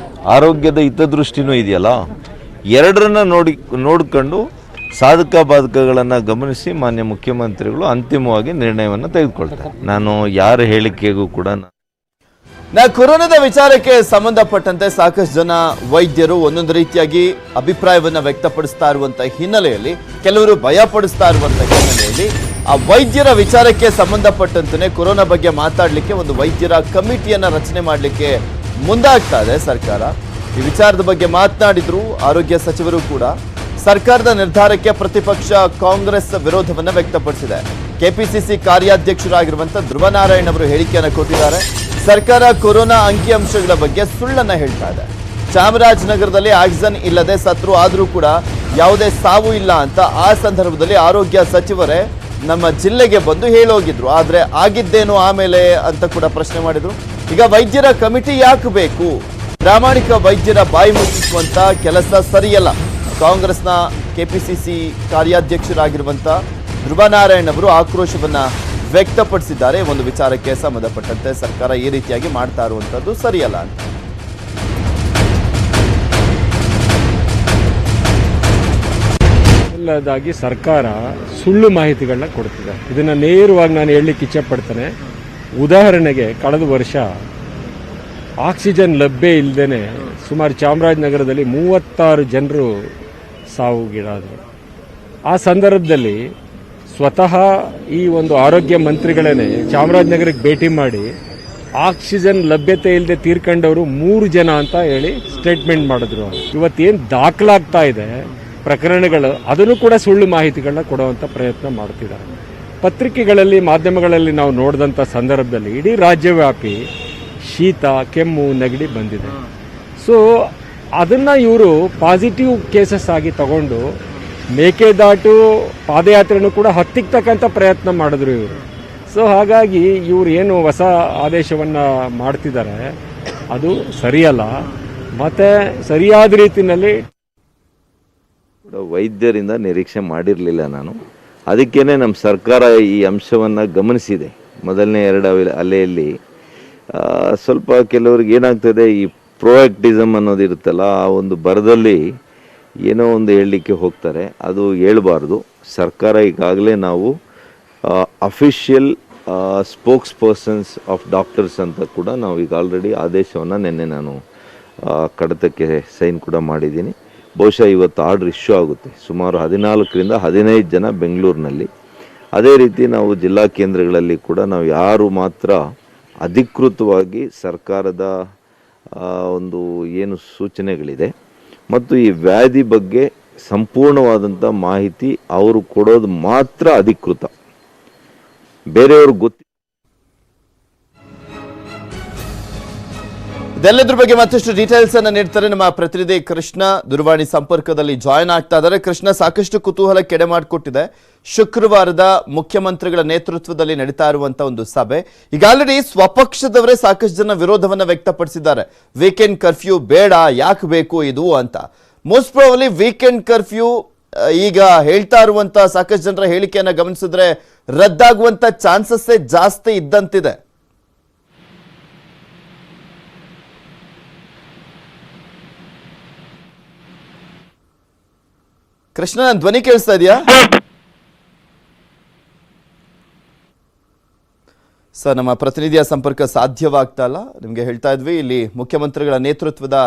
ಆರೋಗ್ಯದ ಹಿತದೃಷ್ಟಿನೂ ಇದೆಯಲ್ಲ, ಎರಡರನ್ನ ನೋಡಿಕೊಂಡು ಸಾಧಕ ಬಾಧಕಗಳನ್ನು ಗಮನಿಸಿ ಮಾನ್ಯ ಮುಖ್ಯಮಂತ್ರಿಗಳು ಅಂತಿಮವಾಗಿ ನಿರ್ಣಯವನ್ನು ತೆಗೆದುಕೊಳ್ತಾರೆ. ನಾನು ಯಾರ ಹೇಳಿಕೆಗೂ ಕೂಡ ಕೊರೋನಾದ ವಿಚಾರಕ್ಕೆ ಸಂಬಂಧಪಟ್ಟಂತೆ ಸಾಕಷ್ಟು ಜನ ವೈದ್ಯರು ಒಂದೊಂದು ರೀತಿಯಾಗಿ ಅಭಿಪ್ರಾಯವನ್ನ ವ್ಯಕ್ತಪಡಿಸ್ತಾ ಇರುವಂತ ಹಿನ್ನೆಲೆಯಲ್ಲಿ, ಕೆಲವರು ಭಯ ಪಡಿಸ್ತಾ ಇರುವಂತ ಹಿನ್ನೆಲೆಯಲ್ಲಿ ಆ ವೈದ್ಯರ ವಿಚಾರಕ್ಕೆ ಸಂಬಂಧಪಟ್ಟಂತೆ ಕೊರೋನಾ ಬಗ್ಗೆ ಮಾತಾಡಲಿಕ್ಕೆ ಒಂದು ವೈದ್ಯರ ಕಮಿಟಿಯನ್ನ ರಚನೆ ಮಾಡಲಿಕ್ಕೆ ಮುಂದಾಗ್ತಾ ಇದೆ ಸರ್ಕಾರ. ಈ ವಿಚಾರದ ಬಗ್ಗೆ ಮಾತನಾಡಿದ್ರು ಆರೋಗ್ಯ ಸಚಿವರು ಕೂಡ. ಸರ್ಕಾರದ ನಿರ್ಧಾರಕ್ಕೆ ಪ್ರತಿಪಕ್ಷ ಕಾಂಗ್ರೆಸ್ ವಿರೋಧವನ್ನ ವ್ಯಕ್ತಪಡಿಸಿದೆ. ಕೆಪಿಸಿಸಿ ಕಾರ್ಯಾಧ್ಯಕ್ಷರಾಗಿರುವಂತಹ ಧ್ರುವ ನಾರಾಯಣ್ ಅವರು ಹೇಳಿಕೆಯನ್ನು ಕೊಟ್ಟಿದ್ದಾರೆ. ಸರ್ಕಾರ ಕೊರೋನಾ ಅಂಕಿಅಂಶಗಳ ಬಗ್ಗೆ ಸುಳ್ಳನ್ನ ಹೇಳ್ತಾ ಇದೆ. ಚಾಮರಾಜನಗರದಲ್ಲಿ ಆಕ್ಸಿಜನ್ ಇಲ್ಲದೆ ಸತ್ರು ಆದರೂ ಕೂಡ ಯಾವುದೇ ಸಾವು ಇಲ್ಲ ಅಂತ ಆ ಸಂದರ್ಭದಲ್ಲಿ ಆರೋಗ್ಯ ಸಚಿವರೇ ನಮ್ಮ ಜಿಲ್ಲೆಗೆ ಬಂದು ಹೇಳೋಗಿದ್ರು. ಆದ್ರೆ ಆಗಿದ್ದೇನು ಆಮೇಲೆ ಅಂತ ಕೂಡ ಪ್ರಶ್ನೆ ಮಾಡಿದ್ರು. ಈಗ ವೈದ್ಯರ ಕಮಿಟಿ ಯಾಕೆ ಬೇಕು? ಪ್ರಾಮಾಣಿಕ ವೈದ್ಯರ ಬಾಯಿ ಮುಚ್ಚಿಸುವಂತ ಕೆಲಸ ಸರಿಯಲ್ಲ. ಕಾಂಗ್ರೆಸ್ನ ಕೆಪಿಸಿಸಿ ಕಾರ್ಯಾಧ್ಯಕ್ಷರಾಗಿರುವಂತ ಧ್ರುವ ನಾರಾಯಣ್ ಅವರು ಆಕ್ರೋಶವನ್ನ ವ್ಯಕ್ತಪಡಿಸಿದ್ದಾರೆ. ಒಂದು ವಿಚಾರಕ್ಕೆ ಸಂಬಂಧಪಟ್ಟಂತೆ ಸರ್ಕಾರ ಈ ರೀತಿಯಾಗಿ ಮಾಡ್ತಾ ಇರುವಂತದ್ದು ಸರಿಯಲ್ಲ ಅಂತ. ಮೊದಲನೇದಾಗಿ ಸರ್ಕಾರ ಸುಳ್ಳು ಮಾಹಿತಿಗಳನ್ನ ಕೊಡ್ತಿದೆ. ಇದನ್ನ ನೇರವಾಗಿ ನಾನು ಹೇಳಲಿಕ್ಕೆ ಇಚ್ಛಪಡ್ತೇನೆ. ಉದಾಹರಣೆಗೆ ಕಳೆದ ವರ್ಷ ಆಕ್ಸಿಜನ್ ಲಭ್ಯ ಇಲ್ಲದೇನೆ ಸುಮಾರು ಚಾಮರಾಜನಗರದಲ್ಲಿ 36 ಜನರು ಸಾವಿಗೀಡಾದರು. ಆ ಸಂದರ್ಭದಲ್ಲಿ ಸ್ವತಃ ಈ ಒಂದು ಆರೋಗ್ಯ ಮಂತ್ರಿಗಳೇ ಚಾಮರಾಜನಗರಕ್ಕೆ ಭೇಟಿ ಮಾಡಿ ಆಕ್ಸಿಜನ್ ಲಭ್ಯತೆ ಇಲ್ಲದೆ ತೀರ್ಕೊಂಡವರು 3 ಜನ ಅಂತ ಹೇಳಿ ಸ್ಟೇಟ್ಮೆಂಟ್ ಮಾಡಿದ್ರು. ಇವತ್ತೇನು ದಾಖಲಾಗ್ತಾ ಇದೆ ಪ್ರಕರಣಗಳು, ಅದನ್ನು ಕೂಡ ಸುಳ್ಳು ಮಾಹಿತಿಗಳನ್ನ ಕೊಡುವಂಥ ಪ್ರಯತ್ನ ಮಾಡ್ತಿದ್ದಾರೆ. ಪತ್ರಿಕೆಗಳಲ್ಲಿ, ಮಾಧ್ಯಮಗಳಲ್ಲಿ ನಾವು ನೋಡಿದಂಥ ಸಂದರ್ಭದಲ್ಲಿ ಇಡೀ ರಾಜ್ಯವ್ಯಾಪಿ ಶೀತ, ಕೆಮ್ಮು, ನೆಗಡಿ ಬಂದಿದೆ. ಸೊ ಅದನ್ನು ಇವರು ಪಾಸಿಟಿವ್ ಕೇಸಸ್ ಆಗಿ ತಗೊಂಡು ಮೇಕೆದಾಟು ಪಾದಯಾತ್ರೆನೂ ಕೂಡ ಹತ್ತಿಕ್ಕತಕ್ಕಂಥ ಪ್ರಯತ್ನ ಮಾಡಿದ್ರು ಇವರು. ಸೊ ಹಾಗಾಗಿ ಇವರು ಏನು ಹೊಸ ಆದೇಶವನ್ನು ಮಾಡ್ತಿದ್ದಾರೆ ಅದು ಸರಿಯಲ್ಲ. ಮತ್ತು ಸರಿಯಾದ ರೀತಿಯಲ್ಲಿ ವೈದ್ಯರಿಂದ ನಿರೀಕ್ಷೆ ಮಾಡಿರಲಿಲ್ಲ ನಾನು. ಅದಕ್ಕೇನೆ ನಮ್ಮ ಸರ್ಕಾರ ಈ ಅಂಶವನ್ನು ಗಮನಿಸಿದೆ. ಮೊದಲನೇ 2 ಅಲೆಯಲ್ಲಿ ಸ್ವಲ್ಪ ಕೆಲವ್ರಿಗೆ ಏನಾಗ್ತದೆ, ಈ ಪ್ರೋಯಾಕ್ಟಿಸಮ್ ಅನ್ನೋದಿರುತ್ತಲ್ಲ, ಆ ಒಂದು ಬರದಲ್ಲಿ ಏನೋ ಒಂದು ಹೇಳಲಿಕ್ಕೆ ಹೋಗ್ತಾರೆ, ಅದು ಹೇಳ್ಬಾರ್ದು. ಸರ್ಕಾರ ಈಗಾಗಲೇ ನಾವು official spokes persons of doctors ಅಂತ ಕೂಡ ನಾವು ಈಗ ಆಲ್ರೆಡಿ ಆದೇಶವನ್ನು ನಿನ್ನೆ ನಾನು ಕಡತಕ್ಕೆ ಸೈನ್ ಕೂಡ ಮಾಡಿದ್ದೀನಿ. ಬಹುಶಃ ಇವತ್ತು ಆರ್ಡರ್ ಇಶ್ಯೂ ಆಗುತ್ತೆ. ಸುಮಾರು 14ರಿಂದ 15 ಜನ ಬೆಂಗಳೂರಿನಲ್ಲಿ. ಅದೇ ರೀತಿ ನಾವು ಜಿಲ್ಲಾ ಕೇಂದ್ರಗಳಲ್ಲಿ ಕೂಡ ನಾವು ಯಾರು ಮಾತ್ರ ಅಧಿಕೃತವಾಗಿ ಸರ್ಕಾರದ ಒಂದು ಏನು ಸೂಚನೆಗಳಿದೆ ಮತ್ತು ಈ ವ್ಯಾಧಿ ಬಗ್ಗೆ ಸಂಪೂರ್ಣವಾದಂಥ ಮಾಹಿತಿ ಅವರು ಕೊಡೋದು ಮಾತ್ರ ಅಧಿಕೃತ, ಬೇರೆಯವ್ರಿಗೆ ಇದೆಲ್ಲದ್ರ ಬಗ್ಗೆ ಮತ್ತಷ್ಟು ಡೀಟೇಲ್ಸ್ ಅನ್ನ ನೀಡ್ತಾರೆ ನಮ್ಮ ಪ್ರತಿನಿಧಿ ಕೃಷ್ಣ ದೂರವಾಣಿ ಸಂಪರ್ಕದಲ್ಲಿ ಜಾಯ್ನ್ ಆಗ್ತಾ ಇದ್ದಾರೆ. ಕೃಷ್ಣ, ಸಾಕಷ್ಟು ಕುತೂಹಲ ಕೆಡೆ ಮಾಡಿಕೊಟ್ಟಿದೆ ಶುಕ್ರವಾರದ ಮುಖ್ಯಮಂತ್ರಿಗಳ ನೇತೃತ್ವದಲ್ಲಿ ನಡೀತಾ ಇರುವಂತಹ ಒಂದು ಸಭೆ. ಈಗ ಆಲ್ರೆಡಿ ಸ್ವಪಕ್ಷದವರೇ ಸಾಕಷ್ಟು ಜನ ವಿರೋಧವನ್ನ ವ್ಯಕ್ತಪಡಿಸಿದ್ದಾರೆ. ವೀಕೆಂಡ್ ಕರ್ಫ್ಯೂ ಬೇಡ, ಯಾಕೆ ಬೇಕು ಇದು ಅಂತ. ಮೋಸ್ಟ್ ಪ್ರಾಬಬ್ಲಿ ವೀಕೆಂಡ್ ಕರ್ಫ್ಯೂ ಈಗ ಹೇಳ್ತಾ ಇರುವಂತ ಸಾಕಷ್ಟು ಜನರ ಹೇಳಿಕೆಯನ್ನ ಗಮನಿಸಿದ್ರೆ ರದ್ದಾಗುವಂತ ಚಾನ್ಸಸ್ ಜಾಸ್ತಿ ಇದ್ದಂತಿದೆ. ಕೃಷ್ಣ, ನನ್ನ ಧ್ವನಿ ಕೇಳಿಸ್ತಾ ಇದೆಯಾ ಸರ್? ನಮ್ಮ ಪ್ರತಿನಿಧಿಯ ಸಂಪರ್ಕ ಸಾಧ್ಯವಾಗ್ತಾ ಇಲ್ಲ. ನಿಮಗೆ ಹೇಳ್ತಾ ಇದ್ವಿ, ಇಲ್ಲಿ ಮುಖ್ಯಮಂತ್ರಿಗಳ ನೇತೃತ್ವದ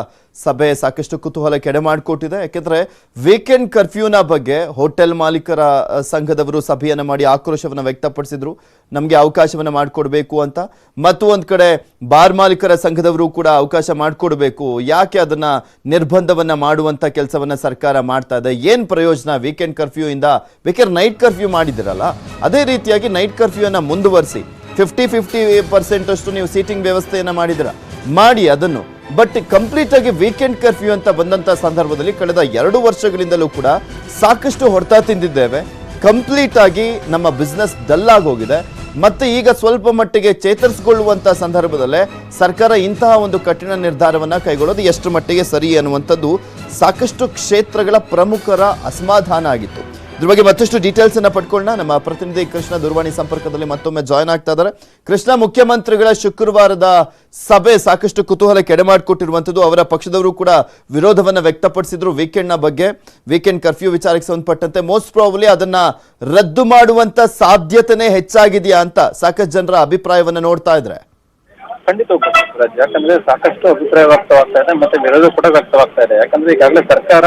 ಸಭೆ ಸಾಕಷ್ಟು ಕುತೂಹಲ ಕೆಡೆ ಮಾಡಿಕೊಟ್ಟಿದೆ. ಯಾಕೆಂದ್ರೆ ವೀಕೆಂಡ್ ಕರ್ಫ್ಯೂನ ಬಗ್ಗೆ ಹೋಟೆಲ್ ಮಾಲೀಕರ ಸಂಘದವರು ಸಭೆಯನ್ನು ಮಾಡಿ ಆಕ್ರೋಶವನ್ನು ವ್ಯಕ್ತಪಡಿಸಿದ್ರು, ನಮಗೆ ಅವಕಾಶವನ್ನು ಮಾಡಿಕೊಡ್ಬೇಕು ಅಂತ. ಮತ್ತು ಒಂದ್ ಕಡೆ ಬಾರ್ ಮಾಲೀಕರ ಸಂಘದವರು ಕೂಡ ಅವಕಾಶ ಮಾಡಿಕೊಡ್ಬೇಕು, ಯಾಕೆ ಅದನ್ನ ನಿರ್ಬಂಧವನ್ನ ಮಾಡುವಂತ ಕೆಲಸವನ್ನ ಸರ್ಕಾರ ಮಾಡ್ತಾ ಇದೆ, ಏನ್ ಪ್ರಯೋಜನ ವೀಕೆಂಡ್ ಕರ್ಫ್ಯೂ ಇಂದ? ಬೇಕಾದ್ರೆ ನೈಟ್ ಕರ್ಫ್ಯೂ ಮಾಡಿದಿರಲ್ಲ, ಅದೇ ರೀತಿಯಾಗಿ ನೈಟ್ ಕರ್ಫ್ಯೂ ಅನ್ನ ಮುಂದುವರಿಸಿ 50% ಅಷ್ಟು ನೀವು ಸೀಟಿಂಗ್ ವ್ಯವಸ್ಥೆಯನ್ನ ಮಾಡಿ ಅದನ್ನು. ಬಟ್ ಕಂಪ್ಲೀಟ್ ಆಗಿ ವೀಕೆಂಡ್ ಕರ್ಫ್ಯೂ ಅಂತ ಬಂದಂತ ಸಂದರ್ಭದಲ್ಲಿ ಕಳೆದ 2 ವರ್ಷಗಳಿಂದಲೂ ಕೂಡ ಸಾಕಷ್ಟು ಹೊಡೆತ ತಿಂದಿದ್ದೇವೆ. ಕಂಪ್ಲೀಟ್ ಆಗಿ ನಮ್ಮ ಬಿಸ್ನೆಸ್ ಡಲ್ ಆಗೋಗಿದೆ. ಮತ್ತೆ ಈಗ ಸ್ವಲ್ಪ ಮಟ್ಟಿಗೆ ಚೇತರಿಸಿಕೊಳ್ಳುವಂತ ಸಂದರ್ಭದಲ್ಲೇ ಸರ್ಕಾರ ಇಂತಹ ಒಂದು ಕಠಿಣ ನಿರ್ಧಾರವನ್ನ ಕೈಗೊಳ್ಳೋದು ಎಷ್ಟು ಮಟ್ಟಿಗೆ ಸರಿ ಅನ್ನುವಂಥದ್ದು ಸಾಕಷ್ಟು ಕ್ಷೇತ್ರಗಳ ಪ್ರಮುಖರ ಅಸಮಾಧಾನ ಆಗಿತ್ತು. ಇದ್ರ ಬಗ್ಗೆ ಮತ್ತಷ್ಟು ಡೀಟೇಲ್ಸ್ ಅನ್ನ ಪಡ್ಕೊಳ್ಳೋಣ. ನಮ್ಮ ಪ್ರತಿನಿಧಿ ಕೃಷ್ಣ ದೂರವಾಣಿ ಸಂಪರ್ಕದಲ್ಲಿ ಮತ್ತೊಮ್ಮೆ ಜಾಯ್ನ್ ಆಗ್ತಾ ಇದ್ದಾರೆ. ಕೃಷ್ಣ, ಮುಖ್ಯಮಂತ್ರಿಗಳ ಶುಕ್ರವಾರದ ಸಭೆ ಸಾಕಷ್ಟು ಕುತೂಹಲ ಕೆಡೆ ಮಾಡಿಕೊಟ್ಟಿರುವಂಥದ್ದು. ಅವರ ಪಕ್ಷದವರು ಕೂಡ ವಿರೋಧವನ್ನ ವ್ಯಕ್ತಪಡಿಸಿದ್ರು ವೀಕೆಂಡ್ ನ ಬಗ್ಗೆ, ವೀಕೆಂಡ್ ಕರ್ಫ್ಯೂ ವಿಚಾರಕ್ಕೆ ಸಂಬಂಧಪಟ್ಟಂತೆ. ಮೋಸ್ಟ್ ಪ್ರಾಬಬ್ಲಿ ಅದನ್ನ ರದ್ದು ಮಾಡುವಂತ ಸಾಧ್ಯತೆನೇ ಹೆಚ್ಚಾಗಿದೆಯಾ ಅಂತ ಸಾಕಷ್ಟು ಜನರ ಅಭಿಪ್ರಾಯವನ್ನ ನೋಡ್ತಾ ಇದ್ರೆ. ಖಂಡಿತ ಯಾಕಂದ್ರೆ ಸಾಕಷ್ಟು ಅಭಿಪ್ರಾಯ ವ್ಯಕ್ತವಾಗ್ತಾ ಇದೆ, ಮತ್ತೆ ವಿರೋಧ ಕೂಡ ವ್ಯಕ್ತವಾಗ್ತಾ ಇದೆ. ಯಾಕಂದ್ರೆ ಈಗಾಗಲೇ ಸರ್ಕಾರ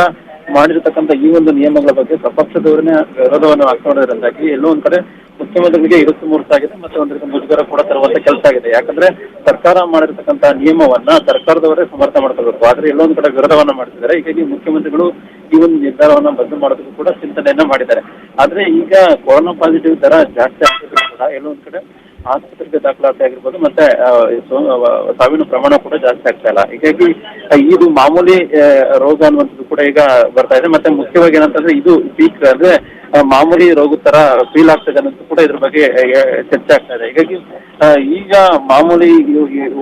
ಮಾಡಿರ್ತಕ್ಕಂಥ ಈ ಒಂದು ನಿಯಮಗಳ ಬಗ್ಗೆ ಸ್ವಪಕ್ಷದವರನ್ನೇ ವಿರೋಧವನ್ನು ವ್ಯಕ್ತಮಾಡಿದ್ರಿಂದಾಗಿ ಎಲ್ಲೋ ಒಂದ್ ಕಡೆ ಮುಖ್ಯಮಂತ್ರಿಗಳಿಗೆ ಇರುಸು ಮುರುಸಾಗಿದೆ, ಮತ್ತೆ ಒಂದರಿಂದ ಮುಜುಗರ ಕೂಡ ತರುವಂತ ಕೆಲಸ ಆಗಿದೆ. ಯಾಕಂದ್ರೆ ಸರ್ಕಾರ ಮಾಡಿರ್ತಕ್ಕಂಥ ನಿಯಮವನ್ನ ಸರ್ಕಾರದವರೇ ಸಮರ್ಥನೆ ಮಾಡ್ಕೋಬೇಕು, ಆದ್ರೆ ಎಲ್ಲೊಂದ್ ಕಡೆ ವಿರೋಧವನ್ನ ಮಾಡ್ತಿದ್ದಾರೆ. ಹೀಗಾಗಿ ಮುಖ್ಯಮಂತ್ರಿಗಳು ಈ ಒಂದು ನಿರ್ಧಾರವನ್ನ ಬದಲು ಮಾಡೋದಕ್ಕೂ ಕೂಡ ಚಿಂತನೆಯನ್ನ ಮಾಡಿದ್ದಾರೆ. ಆದ್ರೆ ಈಗ ಕೊರೋನಾ ಪಾಸಿಟಿವ್ ದರ ಜಾಸ್ತಿ ಆಗ್ತಿದ್ರು ಕೂಡ ಎಲ್ಲೊಂದ್ ಕಡೆ ಆಸ್ಪತ್ರೆಗೆ ದಾಖಲಾತಿ ಆಗಿರ್ಬೋದು, ಮತ್ತೆ ಸಾವಿನ ಪ್ರಮಾಣ ಕೂಡ ಜಾಸ್ತಿ ಆಗ್ತಾ ಇಲ್ಲ. ಹೀಗಾಗಿ ಇದು ಮಾಮೂಲಿ ರೋಗ ಅನ್ನುವಂಥದ್ದು ಕೂಡ ಈಗ ಬರ್ತಾ ಇದೆ. ಮತ್ತೆ ಮುಖ್ಯವಾಗಿ ಏನಂತಂದ್ರೆ ಇದು ಪೀಕ್ ಅಂದ್ರೆ ಮಾಮೂಲಿ ರೋಗದ ತರ ಫೀಲ್ ಆಗ್ತದೆ ಅನ್ನೋದು ಕೂಡ ಇದ್ರ ಬಗ್ಗೆ ಚರ್ಚೆ ಆಗ್ತಾ ಇದೆ. ಹೀಗಾಗಿ ಈಗ ಮಾಮೂಲಿ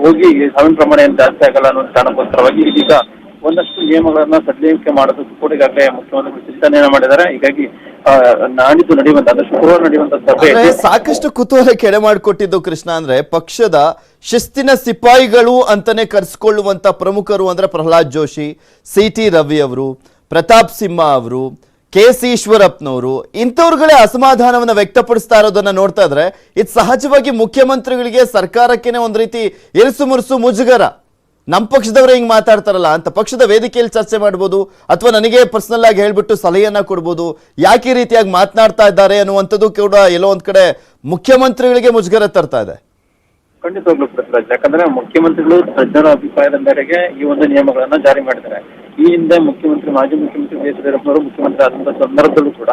ಹೋಗಿ ಸಾವಿನ ಪ್ರಮಾಣ ಏನು ಜಾಸ್ತಿ ಆಗಲ್ಲ ಅನ್ನೋ ಕಾರಣಕ್ಕೋಸ್ಕರವಾಗಿ ಇದೀಗ ಒಂದಷ್ಟು ನಿಯಮಗಳನ್ನ ಸಡಿಲಿಕೆ ಮಾಡೋದಕ್ಕೂ ಕೂಡ ಈಗಾಗಲೇ ಮುಖ್ಯಮಂತ್ರಿಗಳು ಚಿಂತನೆಯನ್ನ ಮಾಡಿದ್ದಾರೆ. ಹೀಗಾಗಿ ನಾಡಿದ್ದು ನಡೆಯುವಂತ ಅಂದ್ರೆ ಶುಕ್ರವಾರ ನಡೆಯುವಂತ ಸಭೆ ಸಾಕಷ್ಟು ಕುತೂಹಲ ಕೆಡೆ ಮಾಡಿಕೊಟ್ಟಿದ್ದು ಕೃಷ್ಣ. ಅಂದ್ರೆ ಪಕ್ಷದ ಶಿಸ್ತಿನ ಸಿಪಾಯಿಗಳು ಅಂತಾನೆ ಕರೆಸಿಕೊಳ್ಳುವಂತ ಪ್ರಮುಖರು ಅಂದ್ರೆ ಪ್ರಹ್ಲಾದ್ ಜೋಶಿ, CT ರವಿ ಅವರು, ಪ್ರತಾಪ್ ಸಿಂಹ ಅವರು, KC ಈಶ್ವರಪ್ಪನವರು, ಇಂಥವ್ರುಗಳೇ ಅಸಮಾಧಾನವನ್ನ ವ್ಯಕ್ತಪಡಿಸ್ತಾ ಇರೋದನ್ನ ನೋಡ್ತಾ ಇದ್ರೆ ಇದು ಸಹಜವಾಗಿ ಮುಖ್ಯಮಂತ್ರಿಗಳಿಗೆ ಸರ್ಕಾರಕ್ಕೇನೆ ಒಂದ್ ರೀತಿ ಇರಿಸು ಮುರುಸು ಮುಜುಗರ. ನಮ್ಮ ಪಕ್ಷದವರೇ ಹಿಂಗ್ ಮಾತಾಡ್ತಾರಲ್ಲ ಅಂತ ಪಕ್ಷದ ವೇದಿಕೆಯಲ್ಲಿ ಚರ್ಚೆ ಮಾಡ್ಬೋದು, ಅಥವಾ ನನಗೆ ಪರ್ಸನಲ್ ಆಗಿ ಹೇಳ್ಬಿಟ್ಟು ಸಲಹೆಯನ್ನ ಕೊಡ್ಬೋದು, ಯಾಕೆ ಈ ರೀತಿಯಾಗಿ ಮಾತನಾಡ್ತಾ ಇದ್ದಾರೆ ಅನ್ನುವಂಥದ್ದು ಕೂಡ ಎಲ್ಲೋ ಒಂದ್ ಕಡೆ ಮುಖ್ಯಮಂತ್ರಿಗಳಿಗೆ ಮುಜುಗರ ತರ್ತಾ ಇದೆ. ಖಂಡಿತವಾಗ್ಲೂ ಪೃಥ್ವಿರಾಜ್, ಯಾಕಂದ್ರೆ ಮುಖ್ಯಮಂತ್ರಿಗಳು ತಜ್ಞರ ಅಭಿಪ್ರಾಯದ ಮೇರೆಗೆ ಈ ಒಂದು ನಿಯಮಗಳನ್ನ ಜಾರಿ ಮಾಡಿದ್ದಾರೆ. ಈ ಹಿಂದೆ ಮಾಜಿ ಮುಖ್ಯಮಂತ್ರಿ BS ಯಡಿಯೂರಪ್ಪನವರು ಮುಖ್ಯಮಂತ್ರಿ ಆದಂತ ಸಂದರ್ಭದಲ್ಲೂ ಕೂಡ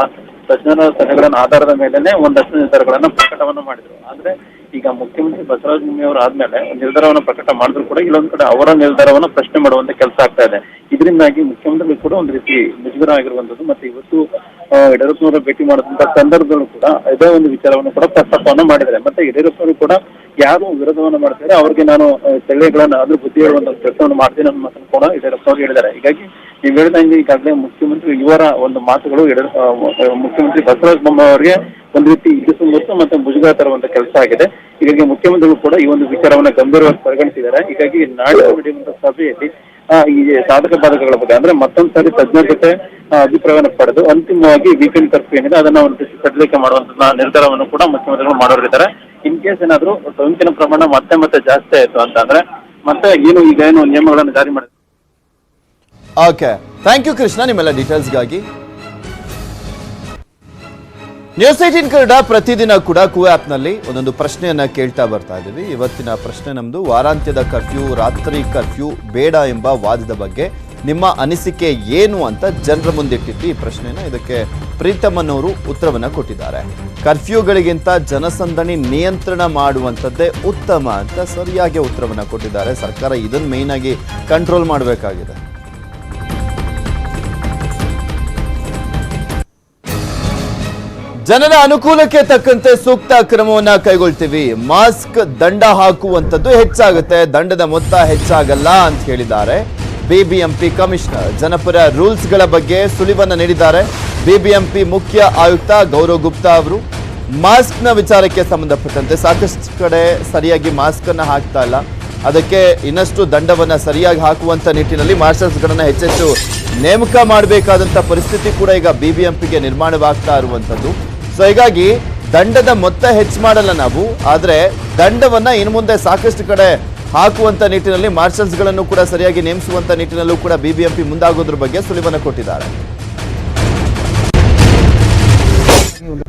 ತಜ್ಞರ ಸಲಹೆಗಳ ಆಧಾರದ ಮೇಲೆನೆ ಒಂದಷ್ಟು ನಿರ್ಧಾರಗಳನ್ನ ಪ್ರಕಟವನ್ನ ಮಾಡಿದ್ರು. ಆದ್ರೆ ಈಗ ಮುಖ್ಯಮಂತ್ರಿ ಬಸವರಾಜ ಬೊಮ್ಮಾಯಿ ಆದ್ಮೇಲೆ ನಿರ್ಧಾರವನ್ನ ಪ್ರಕಟ ಮಾಡಿದ್ರು ಕೂಡ ಇಲ್ಲೊಂದ್ ಕಡೆ ಅವರ ನಿರ್ಧಾರವನ್ನ ಪ್ರಶ್ನೆ ಮಾಡುವಂತ ಕೆಲಸ ಆಗ್ತಾ ಇದೆ. ಇದರಿಂದಾಗಿ ಮುಖ್ಯಮಂತ್ರಿಗಳು ಕೂಡ ಒಂದ್ ರೀತಿ ಮುಜುಗರ ಆಗಿರುವಂತದ್ದು. ಮತ್ತೆ ಇವತ್ತು ಯಡಿಯೂರಪ್ಪನವರ ಭೇಟಿ ಮಾಡಿದಂತ ಸಂದರ್ಭದಲ್ಲೂ ಕೂಡ ಇದೇ ಒಂದು ವಿಚಾರವನ್ನು ಕೂಡ ಪ್ರಸ್ತಾಪವನ್ನ ಮಾಡಿದ್ದಾರೆ. ಮತ್ತೆ ಯಡಿಯೂರಪ್ಪನವರು ಕೂಡ ಯಾರು ವಿರೋಧವನ್ನ ಮಾಡ್ತಾರೆ ಅವ್ರಿಗೆ ನಾನು ಸಲಹೆಗಳನ್ನ ಅದ್ರ ಬುದ್ಧಿ ಹೇಳುವಂತ ಕೆಲಸವನ್ನು ಮಾಡ್ತೀನಿ ಅನ್ನೋ ಮಾತನ್ನು ಕೂಡ ಯಡಿಯೂರಪ್ಪನವರು ಹೇಳಿದ್ದಾರೆ. ಹೀಗಾಗಿ ನೀವು ಹೇಳಿದಂಗೆ ಈಗಾಗಲೇ ಮುಖ್ಯಮಂತ್ರಿ ಇವರ ಒಂದು ಮಾತುಗಳು ಮುಖ್ಯಮಂತ್ರಿ ಬಸವರಾಜ ಬೊಮ್ಮಾಯಿ ಅವರಿಗೆ ಒಂದ್ ರೀತಿ ಇರಿಸು ಮುರುಸು ಮತ್ತೆ ಮುಜುಗರ ತರುವಂತ ಕೆಲಸ ಆಗಿದೆ. ಹೀಗಾಗಿ ಮುಖ್ಯಮಂತ್ರಿಗಳು ಕೂಡ ಈ ಒಂದು ವಿಚಾರವನ್ನ ಗಂಭೀರವಾಗಿ ಪರಿಗಣಿಸಿದ್ದಾರೆ. ಹೀಗಾಗಿ ನಾಳೆ ನಡೆಯುವಂತ ಸಭೆಯಲ್ಲಿ ಈ ಸಾಧಕ ಬಾಧಕಗಳ ಬಗ್ಗೆ ಅಂದ್ರೆ ಮತ್ತೊಂದ್ ಸಾರಿ ತಜ್ಞರ ಜೊತೆ ಅಭಿಪ್ರಾಯವನ್ನು ಪಡೆದು ಅಂತಿಮವಾಗಿ ವೀಕೆಂಡ್ ಕರ್ಫ್ಯೂ ಏನಿದೆ ಅದನ್ನ ಒಂದು ಸಡಿಲಿಕೆ ಮಾಡುವಂತ ನಿರ್ಧಾರವನ್ನು ಕೂಡ ಮುಖ್ಯಮಂತ್ರಿಗಳು ಮಾಡೋರಿದ್ದಾರೆ. ಇನ್ ಕೇಸ್ ಏನಾದ್ರು ಸೋಂಕಿನ ಪ್ರಮಾಣ ಮತ್ತೆ ಜಾಸ್ತಿ ಆಯ್ತು ಅಂತಂದ್ರೆ ಮತ್ತೆ ಈಗ ಏನು ನಿಯಮಗಳನ್ನು ಜಾರಿ ಮಾಡಿದ್ರು. ಓಕೆ, ಥ್ಯಾಂಕ್ ಯು ಕೃಷ್ಣ ನಿಮ್ಮೆಲ್ಲ ಡೀಟೇಲ್ಸ್ಗಾಗಿ. ನ್ಯೂಸ್ 18 ಕನ್ನಡ ಪ್ರತಿದಿನ ಕೂಡ ಕೂ ಆ್ಯಪ್ನಲ್ಲಿ ಒಂದೊಂದು ಪ್ರಶ್ನೆಯನ್ನ ಕೇಳ್ತಾ ಬರ್ತಾ ಇದ್ದೀವಿ. ಇವತ್ತಿನ ಪ್ರಶ್ನೆ ನಮ್ದು ವಾರಾಂತ್ಯದ ಕರ್ಫ್ಯೂ, ರಾತ್ರಿ ಕರ್ಫ್ಯೂ ಬೇಡ ಎಂಬ ವಾದದ ಬಗ್ಗೆ ನಿಮ್ಮ ಅನಿಸಿಕೆ ಏನು ಅಂತ ಜನರ ಮುಂದಿಟ್ಟಿದ್ದು ಈ ಪ್ರಶ್ನೆನ. ಇದಕ್ಕೆ ಪ್ರೀತಮ್ ಅನ್ನೋರು ಉತ್ತರವನ್ನ ಕೊಟ್ಟಿದ್ದಾರೆ. ಕರ್ಫ್ಯೂಗಳಿಗಿಂತ ಜನಸಂದಣಿ ನಿಯಂತ್ರಣ ಮಾಡುವಂಥದ್ದೇ ಉತ್ತಮ ಅಂತ ಸರಿಯಾಗಿ ಉತ್ತರವನ್ನ ಕೊಟ್ಟಿದ್ದಾರೆ. ಸರ್ಕಾರ ಇದನ್ನ ಮೇಯ್ನ್ ಆಗಿ ಕಂಟ್ರೋಲ್ ಮಾಡಬೇಕಾಗಿದೆ. ಜನರ ಅನುಕೂಲಕ್ಕೆ ತಕ್ಕಂತೆ ಸೂಕ್ತ ಕ್ರಮವನ್ನ ಕೈಗೊಳ್ತೀವಿ. ಮಾಸ್ಕ್ ದಂಡ ಹಾಕುವಂಥದ್ದು ಹೆಚ್ಚಾಗುತ್ತೆ, ದಂಡದ ಮೊತ್ತ ಹೆಚ್ಚಾಗಲ್ಲ ಅಂತ ಹೇಳಿದ್ದಾರೆ ಬಿಬಿಎಂಪಿ ಕಮಿಷನರ್. ಜನಪರ ರೂಲ್ಸ್ಗಳ ಬಗ್ಗೆ ಸುಳಿವನ್ನ ನೀಡಿದ್ದಾರೆ ಬಿಬಿಎಂಪಿ ಮುಖ್ಯ ಆಯುಕ್ತ ಗೌರವ್ ಗುಪ್ತಾ ಅವರು. ಮಾಸ್ಕ್ನ ವಿಚಾರಕ್ಕೆ ಸಂಬಂಧಪಟ್ಟಂತೆ ಸಾಕಷ್ಟು ಕಡೆ ಸರಿಯಾಗಿ ಮಾಸ್ಕ್ ಅನ್ನ ಹಾಕ್ತಾ ಇಲ್ಲ, ಅದಕ್ಕೆ ಇನ್ನಷ್ಟು ದಂಡವನ್ನ ಸರಿಯಾಗಿ ಹಾಕುವಂತ ನಿಟ್ಟಿನಲ್ಲಿ ಮಾರ್ಷಲ್ಸ್ಗಳನ್ನ ಹೆಚ್ಚೆಚ್ಚು ನೇಮಕ ಮಾಡಬೇಕಾದಂತ ಪರಿಸ್ಥಿತಿ ಕೂಡ ಈಗ ಬಿಬಿಎಂಪಿಗೆ ನಿರ್ಮಾಣವಾಗ್ತಾ ಇರುವಂತದ್ದು. ಸೊ ಹೀಗಾಗಿ ದಂಡದ ಮೊತ್ತ ಹೆಚ್ಚು ಮಾಡಲ್ಲ ನಾವು, ಆದ್ರೆ ದಂಡವನ್ನ ಇನ್ನು ಮುಂದೆ ಸಾಕಷ್ಟು ಕಡೆ ಹಾಕುವಂತ ನಿಟ್ಟಿನಲ್ಲಿ ಮಾರ್ಷಲ್ಸ್ಗಳನ್ನು ಕೂಡ ಸರಿಯಾಗಿ ನೇಮಿಸುವಂತ ನಿಟ್ಟಿನಲ್ಲೂ ಕೂಡ ಬಿಬಿಎಂಪಿ ಮುಂದಾಗೋದ್ರ ಬಗ್ಗೆ ಸುಳಿವನ್ನ ಕೊಟ್ಟಿದ್ದಾರೆ.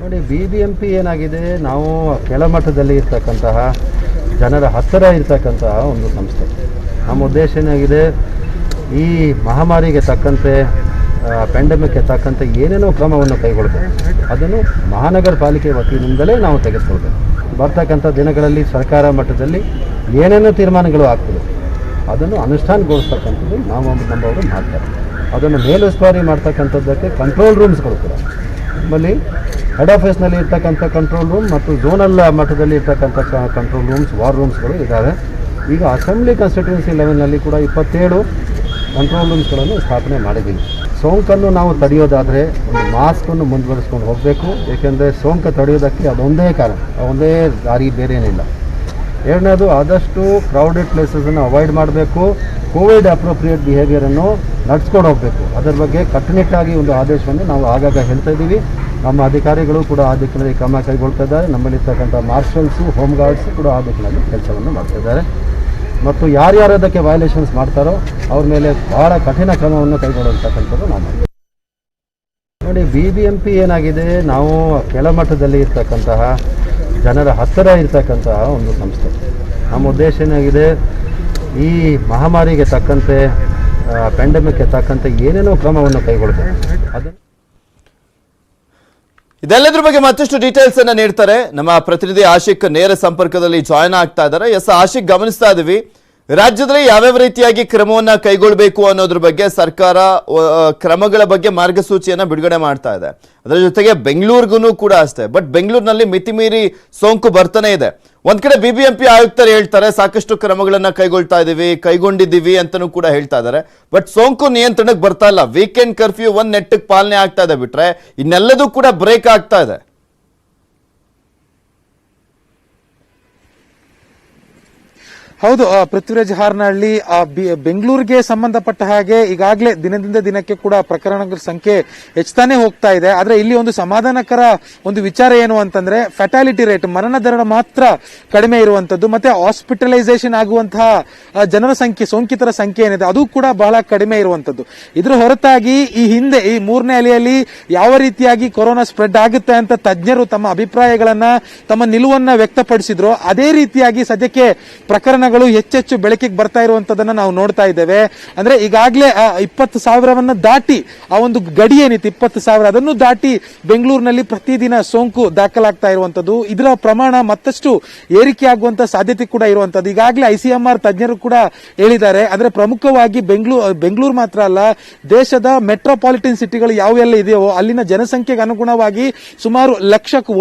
ನೋಡಿ, ಬಿಬಿಎಂಪಿ ಏನಾಗಿದೆ, ನಾವು ಕೆಳಮಟ್ಟದಲ್ಲಿ ಇರ್ತಕ್ಕಂತಹ ಜನರ ಹತ್ತಿರ ಇರ್ತಕ್ಕಂತಹ ಒಂದು ಸಂಸ್ಥೆ. ನಮ್ಮ ಉದ್ದೇಶ ಏನಾಗಿದೆ, ಈ ಮಹಾಮಾರಿಗೆ ತಕ್ಕಂತೆ ಪ್ಯಾಂಡಮಿಕ್ಗೆ ತಕ್ಕಂತೆ ಏನೇನೋ ಕ್ರಮವನ್ನು ಕೈಗೊಳ್ಳಬೇಕು, ಅದನ್ನು ಮಹಾನಗರ ಪಾಲಿಕೆ ವತಿಯಿಂದಲೇ ನಾವು ತೆಗೆದುಕೊಳ್ಬೇಕು. ಬರ್ತಕ್ಕಂಥ ದಿನಗಳಲ್ಲಿ ಸರ್ಕಾರ ಮಟ್ಟದಲ್ಲಿ ಏನೇನೋ ತೀರ್ಮಾನಗಳು ಆಗ್ತದೆ, ಅದನ್ನು ಅನುಷ್ಠಾನಗೊಳಿಸ್ತಕ್ಕಂಥದ್ದು ನಮ್ಮವರು ಮಾಡ್ತಾರೆ. ಅದನ್ನು ಮೇಲುಸ್ತುವಾರಿ ಮಾಡ್ತಕ್ಕಂಥದ್ದಕ್ಕೆ ಕಂಟ್ರೋಲ್ ರೂಮ್ಸ್ಗಳು ಕೂಡ ನಮ್ಮಲ್ಲಿ ಹೆಡ್ ಆಫೀಸ್ನಲ್ಲಿ ಇರ್ತಕ್ಕಂಥ ಕಂಟ್ರೋಲ್ ರೂಮ್ ಮತ್ತು ಝೋನಲ್ ಮಟ್ಟದಲ್ಲಿ ಇರ್ತಕ್ಕಂಥ ಕಂಟ್ರೋಲ್ ರೂಮ್ಸ್, ವಾರ್ ರೂಮ್ಸ್ಗಳು ಇದ್ದಾವೆ. ಈಗ ಅಸೆಂಬ್ಲಿ ಕಾನ್ಸ್ಟಿಟ್ಯೂನ್ಸಿ ಲೆವೆಲ್ನಲ್ಲಿ ಕೂಡ 27 ಕಂಟ್ರೋಲ್ ರೂಮ್ಸ್ಗಳನ್ನು ಸ್ಥಾಪನೆ ಮಾಡಿದ್ದೀವಿ. ಸೋಂಕನ್ನು ನಾವು ತಡೆಯೋದಾದರೆ ಒಂದು ಮಾಸ್ಕನ್ನು ಮುಂದುವರಿಸ್ಕೊಂಡು ಹೋಗಬೇಕು, ಏಕೆಂದರೆ ಸೋಂಕು ತಡೆಯೋದಕ್ಕೆ ಅದೊಂದೇ ಕಾರಣ, ಒಂದೇ ದಾರಿ, ಬೇರೆ ಏನಿಲ್ಲ. ಎರಡನೇದು, ಆದಷ್ಟು ಕ್ರೌಡೆಡ್ ಪ್ಲೇಸಸನ್ನು ಅವಾಯ್ಡ್ ಮಾಡಬೇಕು, ಕೋವಿಡ್ ಅಪ್ರೋಪ್ರಿಯೇಟ್ ಬಿಹೇವಿಯರನ್ನು ನಡ್ಸ್ಕೊಂಡು ಹೋಗಬೇಕು. ಅದರ ಬಗ್ಗೆ ಕಟ್ಟುನಿಟ್ಟಾಗಿ ಒಂದು ಆದೇಶವನ್ನು ನಾವು ಆಗಾಗ ಹೇಳ್ತಾ ಇದ್ದೀವಿ. ನಮ್ಮ ಅಧಿಕಾರಿಗಳು ಕೂಡ ಆ ದಿಕ್ಕಿನಲ್ಲಿ ಕ್ರಮ ಕೈಗೊಳ್ತಾ ಇದ್ದಾರೆ. ನಮ್ಮಲ್ಲಿರ್ತಕ್ಕಂಥ ಮಾರ್ಷಲ್ಸು, ಹೋಮ್ ಗಾರ್ಡ್ಸು ಕೂಡ ಆ ದಿಕ್ಕಿನಲ್ಲಿ ಕೆಲಸವನ್ನು ಮಾಡ್ತಾ ಇದ್ದಾರೆ. ಮತ್ತು ಯಾರ್ಯಾರು ಅದಕ್ಕೆ ವಯಲೇಷನ್ಸ್ ಮಾಡ್ತಾರೋ ಅವ್ರ ಮೇಲೆ ಬಹಳ ಕಠಿಣ ಕ್ರಮವನ್ನು ಕೈಗೊಳ್ಳುವಂತಕ್ಕಂಥದ್ದು ನಾವು ಮಾಡ್ತೀವಿ. ನೋಡಿ, ಬಿಬಿಎಂಪಿ ಏನಾಗಿದೆ, ನಾವು ಕೆಳಮಟ್ಟದಲ್ಲಿ ಇರ್ತಕ್ಕಂತಹ ಜನರ ಹತ್ತಿರ ಇರ್ತಕ್ಕಂತಹ ಒಂದು ಸಂಸ್ಥೆ. ನಮ್ಮ ಉದ್ದೇಶ ಏನಾಗಿದೆ, ಈ ಮಹಾಮಾರಿಗೆ ತಕ್ಕಂತೆ ಪ್ಯಾಂಡಮಿಕ್ಗೆ ತಕ್ಕಂತೆ ಏನೇನೋ ಕ್ರಮವನ್ನು ಕೈಗೊಳ್ಳಬೇಕು. ಅದನ್ನು ಇದೆಲ್ಲದ್ರ ಬಗ್ಗೆ ಮತ್ತಷ್ಟು ಡೀಟೇಲ್ಸ್ ಅನ್ನ ನೀಡ್ತಾರೆ ನಮ್ಮ ಪ್ರತಿನಿಧಿ ಆಶಿಕ್ ನೇರ ಸಂಪರ್ಕದಲ್ಲಿ ಜಾಯ್ನ್ ಆಗ್ತಾ ಇದ್ದಾರೆ. ಆಶಿಕ್, ಗಮನಿಸ್ತಾ ಇದೀವಿ ರಾಜ್ಯದಲ್ಲಿ ಯಾವ್ಯಾವ ರೀತಿಯಾಗಿ ಕ್ರಮವನ್ನ ಕೈಗೊಳ್ಳಬೇಕು ಅನ್ನೋದ್ರ ಬಗ್ಗೆ ಸರ್ಕಾರ ಕ್ರಮಗಳ ಬಗ್ಗೆ ಮಾರ್ಗಸೂಚಿಯನ್ನ ಬಿಡುಗಡೆ ಮಾಡ್ತಾ ಇದೆ. ಅದರ ಜೊತೆಗೆ ಬೆಂಗಳೂರಿಗೂ ಕೂಡ ಅಷ್ಟೇ. ಬಟ್ ಬೆಂಗಳೂರಿನಲ್ಲಿ ಮಿತಿಮೀರಿ ಸೋಂಕು ಬರ್ತಾನೆ ಇದೆ. ಒಂದ್ ಕಡೆ ಬಿಬಿಎಂಪಿ ಆಯುಕ್ತರು ಹೇಳ್ತಾರೆ ಸಾಕಷ್ಟು ಕ್ರಮಗಳನ್ನ ಕೈಗೊಂಡಿದ್ದೀವಿ ಅಂತಾನೂ ಕೂಡ ಹೇಳ್ತಾ ಇದ್ದಾರೆ. ಬಟ್ ಸೋಂಕು ನಿಯಂತ್ರಣಕ್ಕೆ ಬರ್ತಾ ಇಲ್ಲ. ವೀಕೆಂಡ್ ಕರ್ಫ್ಯೂ ಒಂದ್ ನೆಟ್ಟಕ್ಕೆ ಪಾಲನೆ ಆಗ್ತಾ ಇದೆ, ಬಿಟ್ರೆ ಇನ್ನೆಲ್ಲದೂ ಕೂಡ ಬ್ರೇಕ್ ಆಗ್ತಾ ಇದೆ. ಹೌದು, ಪೃಥ್ವಿರಾಜ್ ಹಾರನಹಳ್ಳಿ, ಬೆಂಗಳೂರಿಗೆ ಸಂಬಂಧಪಟ್ಟ ಹಾಗೆ ಈಗಾಗಲೇ ದಿನದಿಂದ ದಿನಕ್ಕೆ ಕೂಡ ಪ್ರಕರಣಗಳ ಸಂಖ್ಯೆ ಹೆಚ್ಚುತ್ತಾನೆ ಹೋಗ್ತಾ ಇದೆ. ಆದ್ರೆ ಇಲ್ಲಿ ಒಂದು ಸಮಾಧಾನಕರ ಒಂದು ವಿಚಾರ ಏನು ಅಂತಂದ್ರೆ, ಫ್ಯಾಟಾಲಿಟಿ ರೇಟ್, ಮರಣ ದರ ಮಾತ್ರ ಕಡಿಮೆ ಇರುವಂತದ್ದು, ಮತ್ತೆ ಹಾಸ್ಪಿಟಲೈಸೇಷನ್ ಆಗುವಂತಹ ಜನರ ಸಂಖ್ಯೆ, ಸೋಂಕಿತರ ಸಂಖ್ಯೆ ಏನಿದೆ ಅದು ಕೂಡ ಬಹಳ ಕಡಿಮೆ ಇರುವಂತದ್ದು. ಇದ್ರ ಹೊರತಾಗಿ ಈ ಹಿಂದೆ ಈ 3ನೇ ಅಲೆಯಲ್ಲಿ ಯಾವ ರೀತಿಯಾಗಿ ಕೊರೋನಾ ಸ್ಪ್ರೆಡ್ ಆಗುತ್ತೆ ಅಂತ ತಜ್ಞರು ತಮ್ಮ ಅಭಿಪ್ರಾಯಗಳನ್ನ, ತಮ್ಮ ನಿಲುವನ್ನ ವ್ಯಕ್ತಪಡಿಸಿದ್ರು, ಅದೇ ರೀತಿಯಾಗಿ ಸದ್ಯಕ್ಕೆ ಪ್ರಕರಣ ಹೆಚ್ಚೆಚ್ಚು ಬೆಳಕಿಗೆ ಬರ್ತಾ ಇರುವಂತದನ್ನ ನಾವು ನೋಡ್ತಾ ಇದ್ದೇವೆ. ಅಂದ್ರೆ ಈಗಾಗಲೇ 20,000 ದಾಟಿ, ಆ ಒಂದು ಗಡಿ ಏನಿತ್ತು 20,000, ಅದನ್ನು ದಾಟಿ ಬೆಂಗಳೂರಿನಲ್ಲಿ ಪ್ರತಿದಿನ ಸೋಂಕು ದಾಖಲಾಗ್ತಾ ಇರುವಂತದ್ದು. ಇದರ ಪ್ರಮಾಣ ಮತ್ತಷ್ಟು ಏರಿಕೆ ಆಗುವಂತ ಸಾಧ್ಯತೆ ಕೂಡ ಇರುವಂತದ್ದು. ಈಗಾಗಲೇ ICMR ತಜ್ಞರು ಕೂಡ ಹೇಳಿದ್ದಾರೆ. ಅಂದ್ರೆ ಪ್ರಮುಖವಾಗಿ ಬೆಂಗಳೂರು ಮಾತ್ರ ಅಲ್ಲ, ದೇಶದ ಮೆಟ್ರೋಪಾಲಿಟನ್ ಸಿಟಿಗಳು ಯಾವೆಲ್ಲ ಇದೆಯೋ ಅಲ್ಲಿನ ಜನಸಂಖ್ಯೆಗೆ ಅನುಗುಣವಾಗಿ ಸುಮಾರು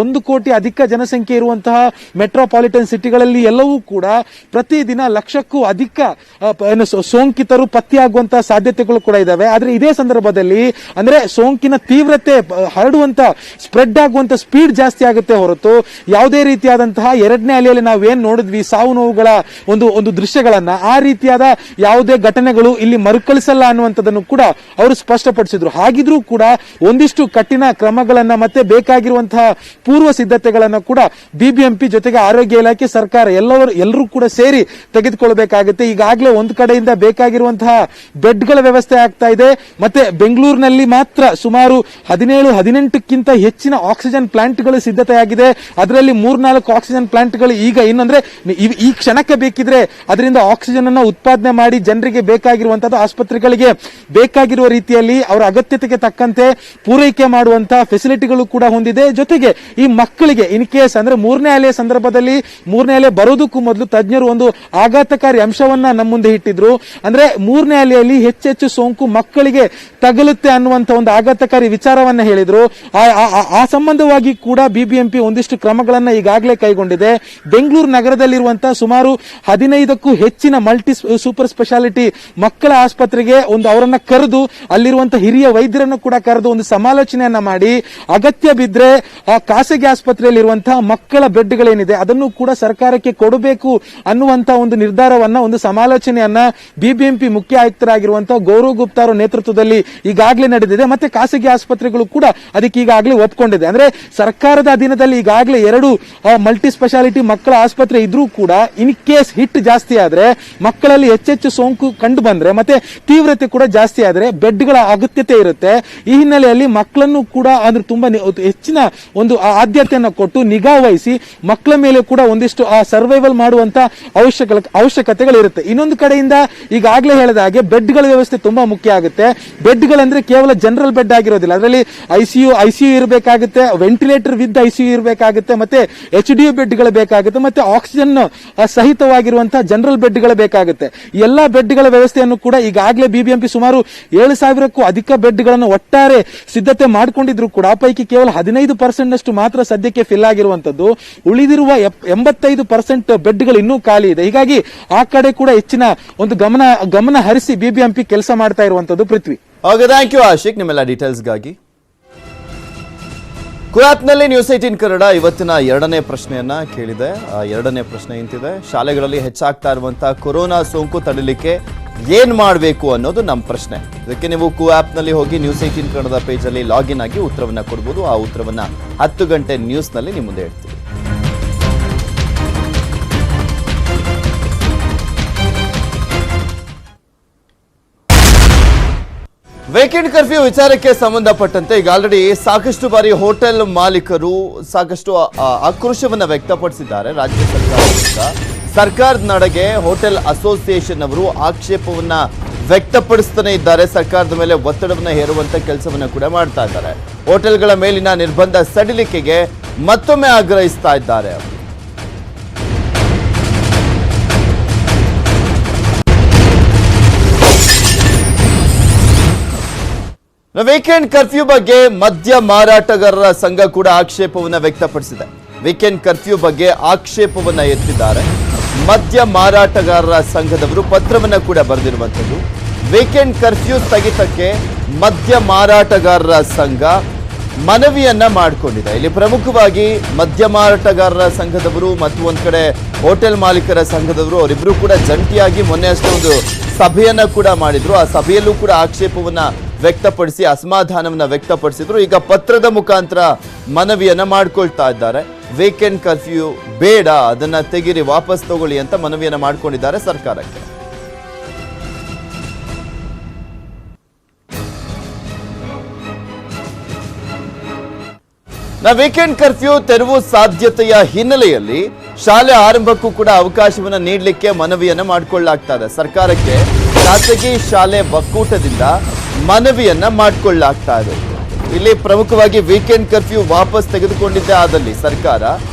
1 ಕೋಟಿ ಅಧಿಕ ಜನಸಂಖ್ಯೆ ಇರುವಂತಹ ಮೆಟ್ರೋಪಾಲಿಟನ್ ಸಿಟಿಗಳಲ್ಲಿ ಎಲ್ಲವೂ ಕೂಡ ಪ್ರತಿದಿನ 1,00,000ಕ್ಕೂ ಅಧಿಕ ಸೋಂಕಿತರು ಪತ್ತೆಯಾಗುವಂತಹ ಸಾಧ್ಯತೆಗಳು ಕೂಡ ಇದಾವೆ. ಆದ್ರೆ ಇದೇ ಸಂದರ್ಭದಲ್ಲಿ ಅಂದ್ರೆ ಸೋಂಕಿನ ತೀವ್ರತೆ, ಹರಡುವಂತ ಸ್ಪ್ರೆಡ್ ಆಗುವಂತ ಸ್ಪೀಡ್ ಜಾಸ್ತಿ ಆಗುತ್ತೆ ಹೊರತು ಯಾವುದೇ ರೀತಿಯಾದಂತಹ 2ನೇ ಅಲೆಯಲ್ಲಿ ನಾವೇನ್ ನೋಡಿದ್ವಿ ಸಾವು ನೋವುಗಳ ಒಂದು ದೃಶ್ಯಗಳನ್ನ, ಆ ರೀತಿಯಾದ ಯಾವುದೇ ಘಟನೆಗಳು ಇಲ್ಲಿ ಮರುಕಳಿಸಲ್ಲ ಅನ್ನುವಂಥದ್ದನ್ನು ಕೂಡ ಅವರು ಸ್ಪಷ್ಟಪಡಿಸಿದ್ರು. ಹಾಗಿದ್ರೂ ಕೂಡ ಒಂದಿಷ್ಟು ಕಠಿಣ ಕ್ರಮಗಳನ್ನ ಮತ್ತೆ ಬೇಕಾಗಿರುವಂತಹ ಪೂರ್ವ ಸಿದ್ಧತೆಗಳನ್ನ ಕೂಡ ಬಿಬಿಎಂಪಿ ಜೊತೆಗೆ ಆರೋಗ್ಯ ಇಲಾಖೆ, ಸರ್ಕಾರ ಎಲ್ಲರೂ ಕೂಡ ಸೇರಿ ತೆಗೆದುಕೊಳ್ಬೇಕಾಗುತ್ತೆ. ಈಗಾಗಲೇ ಒಂದು ಕಡೆಯಿಂದ ಬೇಕಾಗಿರುವಂತಹ ಬೆಡ್ಗಳ ವ್ಯವಸ್ಥೆ ಆಗ್ತಾ ಇದೆ. ಮತ್ತೆ ಬೆಂಗಳೂರಿನಲ್ಲಿ ಮಾತ್ರ ಸುಮಾರು 17-18ಕ್ಕಿಂತ ಹೆಚ್ಚಿನ ಆಕ್ಸಿಜನ್ ಪ್ಲಾಂಟ್ಗಳು ಸಿದ್ಧತೆಯಾಗಿದೆ. ಅದರಲ್ಲಿ 3-4 ಆಕ್ಸಿಜನ್ ಪ್ಲಾಂಟ್ಗಳು ಈಗ ಇನ್ನಂದ್ರೆ ಈ ಕ್ಷಣಕ್ಕೆ ಬೇಕಿದ್ರೆ ಅದರಿಂದ ಆಕ್ಸಿಜನ್ ಅನ್ನು ಉತ್ಪಾದನೆ ಮಾಡಿ ಜನರಿಗೆ ಬೇಕಾಗಿರುವಂತದ್ದು ಆಸ್ಪತ್ರೆಗಳಿಗೆ ಬೇಕಾಗಿರುವ ರೀತಿಯಲ್ಲಿ ಅವರ ಅಗತ್ಯತೆಗೆ ತಕ್ಕಂತೆ ಪೂರೈಕೆ ಮಾಡುವಂತಹ ಫೆಸಿಲಿಟಿಗಳು ಕೂಡ ಹೊಂದಿದೆ. ಜೊತೆಗೆ ಈ ಮಕ್ಕಳಿಗೆ ಇನ್ ಕೇಸ್ ಅಂದ್ರೆ 3ನೇ ಅಲೆಯ ಸಂದರ್ಭದಲ್ಲಿ 3ನೇ ಅಲೆ ಬರೋದಕ್ಕೂ ಮೊದಲು ತಜ್ಞರು ಒಂದು ಆಘಾತಕಾರಿ ಅಂಶವನ್ನ ನಮ್ಮ ಮುಂದೆ ಇಟ್ಟಿದ್ರು. ಅಂದ್ರೆ 3ನೇ ಅಲೆಯಲ್ಲಿ ಹೆಚ್ಚೆಚ್ಚು ಸೋಂಕು ಮಕ್ಕಳಿಗೆ ತಗಲುತ್ತೆ ಅನ್ನುವಂತ ಒಂದು ಆಘಾತಕಾರಿ ವಿಚಾರವನ್ನ ಹೇಳಿದ್ರು. ಆ ಸಂಬಂಧವಾಗಿ ಕೂಡ ಬಿಬಿಎಂಪಿ ಒಂದಿಷ್ಟು ಕ್ರಮಗಳನ್ನ ಈಗಾಗಲೇ ಕೈಗೊಂಡಿದೆ. ಬೆಂಗಳೂರು ನಗರದಲ್ಲಿರುವಂತಹ ಸುಮಾರು 15ಕ್ಕೂ ಹೆಚ್ಚಿನ ಮಲ್ಟಿ ಸೂಪರ್ ಸ್ಪೆಷಾಲಿಟಿ ಮಕ್ಕಳ ಆಸ್ಪತ್ರೆಗೆ ಅವರನ್ನ ಕರೆದು ಅಲ್ಲಿರುವಂತಹ ಹಿರಿಯ ವೈದ್ಯರನ್ನು ಕೂಡ ಕರೆದು ಒಂದು ಸಮಾಲೋಚನೆಯನ್ನ ಮಾಡಿ ಅಗತ್ಯ ಬಿದ್ರೆ ಆ ಖಾಸಗಿ ಆಸ್ಪತ್ರೆಯಲ್ಲಿರುವಂತಹ ಮಕ್ಕಳ ಬೆಡ್ಗಳೇನಿದೆ ಅದನ್ನು ಕೂಡ ಸರ್ಕಾರಕ್ಕೆ ಕೊಡಬೇಕು ಅನ್ನುವಂತಹ ಒಂದು ನಿರ್ಧಾರವನ್ನ ಒಂದು ಸಮಾಲೋಚನೆಯನ್ನ ಬಿಬಿಎಂಪಿ ಮುಖ್ಯ ಆಯುಕ್ತರಾಗಿರುವಂತಹ ಗೌರವ್ ಗುಪ್ತಾ ಅವರ ನೇತೃತ್ವದಲ್ಲಿ ಈಗಾಗಲೇ ನಡೆದಿದೆ. ಮತ್ತೆ ಖಾಸಗಿ ಆಸ್ಪತ್ರೆಗಳು ಕೂಡ ಅದಕ್ಕೆ ಈಗಾಗಲೇ ಒಪ್ಕೊಂಡಿದೆ. ಅಂದ್ರೆ ಸರ್ಕಾರದ ಅಧೀನದಲ್ಲಿ ಈಗಾಗಲೇ 2 ಮಲ್ಟಿ ಸ್ಪೆಷಾಲಿಟಿ ಮಕ್ಕಳ ಆಸ್ಪತ್ರೆ ಇದ್ರೂ ಕೂಡ ಇನ್ ಕೇಸ್ ಹಿಟ್ ಜಾಸ್ತಿ ಆದ್ರೆ ಮಕ್ಕಳಲ್ಲಿ ಹೆಚ್ಚೆಚ್ಚು ಸೋಂಕು ಕಂಡು ಬಂದ್ರೆ ಮತ್ತೆ ತೀವ್ರತೆ ಕೂಡ ಜಾಸ್ತಿ ಆದ್ರೆ ಬೆಡ್ಗಳ ಅಗತ್ಯತೆ ಇರುತ್ತೆ. ಈ ಹಿನ್ನೆಲೆಯಲ್ಲಿ ಮಕ್ಕಳನ್ನು ಕೂಡ ಅಂದ್ರೆ ತುಂಬಾ ಹೆಚ್ಚಿನ ಒಂದು ಆದ್ಯತೆಯನ್ನು ಕೊಟ್ಟು ನಿಗಾ ವಹಿಸಿ ಮಕ್ಕಳ ಮೇಲೆ ಕೂಡ ಒಂದಿಷ್ಟು ಸರ್ವೈವಲ್ ಮಾಡುವಂತ ಅವಶ್ಯಕತೆಗಳಿರುತ್ತೆ. ಇನ್ನೊಂದು ಕಡೆಯಿಂದ ಈಗಾಗಲೇ ಹೇಳಿದ ಹಾಗೆ ಬೆಡ್ಗಳ ವ್ಯವಸ್ಥೆ ತುಂಬಾ ಮುಖ್ಯ ಆಗುತ್ತೆ. ಬೆಡ್ಗಳಂದ್ರೆ ಕೇವಲ ಜನರಲ್ ಬೆಡ್ ಆಗಿರೋದಿಲ್ಲ, ಅದರಲ್ಲಿ ಐಸಿಯು ಇರಬೇಕಾಗುತ್ತೆ, ವೆಂಟಿಲೇಟರ್ ವಿತ್ ಐಸಿಯು ಇರಬೇಕಾಗುತ್ತೆ, ಮತ್ತೆ HDU ಬೆಡ್ಗಳು ಬೇಕಾಗುತ್ತೆ, ಮತ್ತೆ ಆಕ್ಸಿಜನ್ ಸಹಿತವಾಗಿರುವಂತಹ ಜನರಲ್ ಬೆಡ್ಗಳು ಬೇಕಾಗುತ್ತೆ. ಎಲ್ಲಾ ಬೆಡ್ಗಳ ವ್ಯವಸ್ಥೆಯನ್ನು ಕೂಡ ಈಗಾಗಲೇ ಬಿಬಿಎಂಪಿ ಸುಮಾರು 7,000ಕ್ಕೂ ಅಧಿಕ ಬೆಡ್ಗಳನ್ನು ಒಟ್ಟಾರೆ ಸಿದ್ಧತೆ ಮಾಡಿಕೊಂಡಿದ್ರು ಕೂಡ ಆ ಪೈಕಿ ಕೇವಲ 15% ಮಾತ್ರ ಸದ್ಯಕ್ಕೆ ಫಿಲ್ ಆಗಿರುವಂತದ್ದು. ಉಳಿದಿರುವ 85% ಬೆಡ್ಗಳು ಇನ್ನೂ ಖಾಲಿ ಇದೆ. ಹೀಗಾಗಿ ಆ ಕಡೆ ಕೂಡ ಹೆಚ್ಚಿನ ಒಂದು ಗಮನ ಹರಿಸಿ ಬಿಬಿಎಂಪಿ ಕೆಲಸ ಮಾಡ್ತಾ ಇರುವಂತದ್ದು. ಪೃಥ್ವಿ, ಓಕೆ, ಥ್ಯಾಂಕ್ ಯು ಆಶಿಕ್ ನಿಮ್ಮೆಲ್ಲ ಡೀಟೇಲ್ಸ್ಗಾಗಿ. ಕುಯಾತ್ನಲ್ಲಿ ನ್ಯೂಸ್ 18 ಕನ್ನಡ ಇವತ್ತಿನ 2ನೇ ಪ್ರಶ್ನೆಯನ್ನ ಕೇಳಿದೆ. 2ನೇ ಪ್ರಶ್ನೆ ಇಂತಿದೆ: ಶಾಲೆಗಳಲ್ಲಿ ಹೆಚ್ಚಾಗ್ತಾ ಇರುವಂತಹ ಕೊರೋನಾ ಸೋಂಕು ತಡೆಯಲಿಕ್ಕೆ ಏನ್ ಮಾಡಬೇಕು ಅನ್ನೋದು ನಮ್ಮ ಪ್ರಶ್ನೆ. ಇದಕ್ಕೆ ನೀವು ಕುಆಪ್ನಲ್ಲಿ ಹೋಗಿ ನ್ಯೂಸ್ 18 ಕನ್ನಡದ ಪೇಜಲ್ಲಿ ಲಾಗಿನ್ ಆಗಿ ಉತ್ತರವನ್ನ ಕೊಡಬಹುದು. ಆ ಉತ್ತರವನ್ನ 10 ಗಂಟೆ ನ್ಯೂಸ್ನಲ್ಲಿ ನಿಮ್ಮ ಮುಂದೆ ಹೇಳ್ತೀವಿ. ವೀಕೆಂಡ್ ಕರ್ಫ್ಯೂ ವಿಚಾರಕ್ಕೆ ಸಂಬಂಧಪಟ್ಟಂತೆ ಈಗ ಆಲ್ರೆಡಿ ಸಾಕಷ್ಟು ಬಾರಿ ಹೋಟೆಲ್ ಮಾಲೀಕರು ಸಾಕಷ್ಟು ಆಕ್ರೋಶವನ್ನ ವ್ಯಕ್ತಪಡಿಸಿದ್ದಾರೆ. ರಾಜ್ಯ ಸರ್ಕಾರದಿಂದ ಸರ್ಕಾರದ ನಡೆಗೆ ಹೋಟೆಲ್ ಅಸೋಸಿಯೇಷನ್ ಅವರು ಆಕ್ಷೇಪವನ್ನ ವ್ಯಕ್ತಪಡಿಸ್ತಾನೆ ಇದ್ದಾರೆ. ಸರ್ಕಾರದ ಮೇಲೆ ಒತ್ತಡವನ್ನ ಹೇರುವಂತ ಕೆಲಸವನ್ನ ಕೂಡ ಮಾಡ್ತಾ ಇದ್ದಾರೆ. ಹೋಟೆಲ್ಗಳ ಮೇಲಿನ ನಿರ್ಬಂಧ ಸಡಿಲಿಕೆಗೆ ಮತ್ತೊಮ್ಮೆ ಆಗ್ರಹಿಸ್ತಾ ಇದ್ದಾರೆ. ವೀಕೆಂಡ್ ಕರ್ಫ್ಯೂ ಬಗ್ಗೆ ಮದ್ಯ ಮಾರಾಟಗಾರರ ಸಂಘ ಕೂಡ ಆಕ್ಷೇಪವನ್ನ ವ್ಯಕ್ತಪಡಿಸಿದೆ. ವೀಕೆಂಡ್ ಕರ್ಫ್ಯೂ ಬಗ್ಗೆ ಆಕ್ಷೇಪವನ್ನ ಎತ್ತಿದ್ದಾರೆ. ಮದ್ಯ ಮಾರಾಟಗಾರರ ಸಂಘದವರು ಪತ್ರವನ್ನ ಕೂಡ ಬರೆದಿರುವಂಥದ್ದು. ವೀಕೆಂಡ್ ಕರ್ಫ್ಯೂ ಸ್ಥಗಿತಕ್ಕೆ ಮದ್ಯ ಮಾರಾಟಗಾರರ ಸಂಘ ಮನವಿಯನ್ನ ಮಾಡಿಕೊಂಡಿದೆ. ಇಲ್ಲಿ ಪ್ರಮುಖವಾಗಿ ಮದ್ಯ ಮಾರಾಟಗಾರರ ಸಂಘದವರು ಮತ್ತು ಒಂದ್ ಕಡೆ ಹೋಟೆಲ್ ಮಾಲೀಕರ ಸಂಘದವರು ಅವರಿಬ್ರು ಕೂಡ ಜಂಟಿಯಾಗಿ ಮೊನ್ನೆ ಅಷ್ಟೇ ಒಂದು ಸಭೆಯನ್ನ ಕೂಡ ಮಾಡಿದ್ರು. ಆ ಸಭೆಯಲ್ಲೂ ಕೂಡ ಆಕ್ಷೇಪವನ್ನ ವ್ಯಕ್ತಪಡಿಸಿ ಅಸಮಾಧಾನವನ್ನ ವ್ಯಕ್ತಪಡಿಸಿದ್ರು. ಈಗ ಪತ್ರದ ಮುಖಾಂತರ ಮನವಿಯನ್ನ ಮಾಡ್ಕೊಳ್ತಾ ಇದ್ದಾರೆ. ವೀಕೆಂಡ್ ಕರ್ಫ್ಯೂ ಬೇಡ, ಅದನ್ನ ತೆಗಿರಿ, ವಾಪಸ್ ತಗೊಳ್ಳಿ ಅಂತ ಮನವಿಯನ್ನ ಮಾಡ್ಕೊಂಡಿದ್ದಾರೆ ಸರ್ಕಾರಕ್ಕೆ. ವೀಕೆಂಡ್ ಕರ್ಫ್ಯೂ ತೆರವು ಸಾಧ್ಯತೆಯ ಹಿನ್ನೆಲೆಯಲ್ಲಿ ಶಾಲೆ ಆರಂಭಕ್ಕೂ ಕೂಡ ಅವಕಾಶವನ್ನ ನೀಡಲಿಕ್ಕೆ ಮನವಿಯನ್ನ ಮಾಡಿಕೊಳ್ಳಲಾಗ್ತಾ ಇದೆ. ಸರ್ಕಾರಕ್ಕೆ ಖಾಸಗಿ ಶಾಲೆ ಒಕ್ಕೂಟದಿಂದ ಮನವಿಯನ್ನ ಮಾಡಿಕೊಳ್ಳಲಾಗ್ತಾ ಇದೆ. ಇಲ್ಲಿ ಪ್ರಮುಖವಾಗಿ ವೀಕೆಂಡ್ ಕರ್ಫ್ಯೂ ವಾಪಸ್ ತೆಗೆದುಕೊಂಡಿದ್ದೇ ಆದಲ್ಲಿ ಸರ್ಕಾರ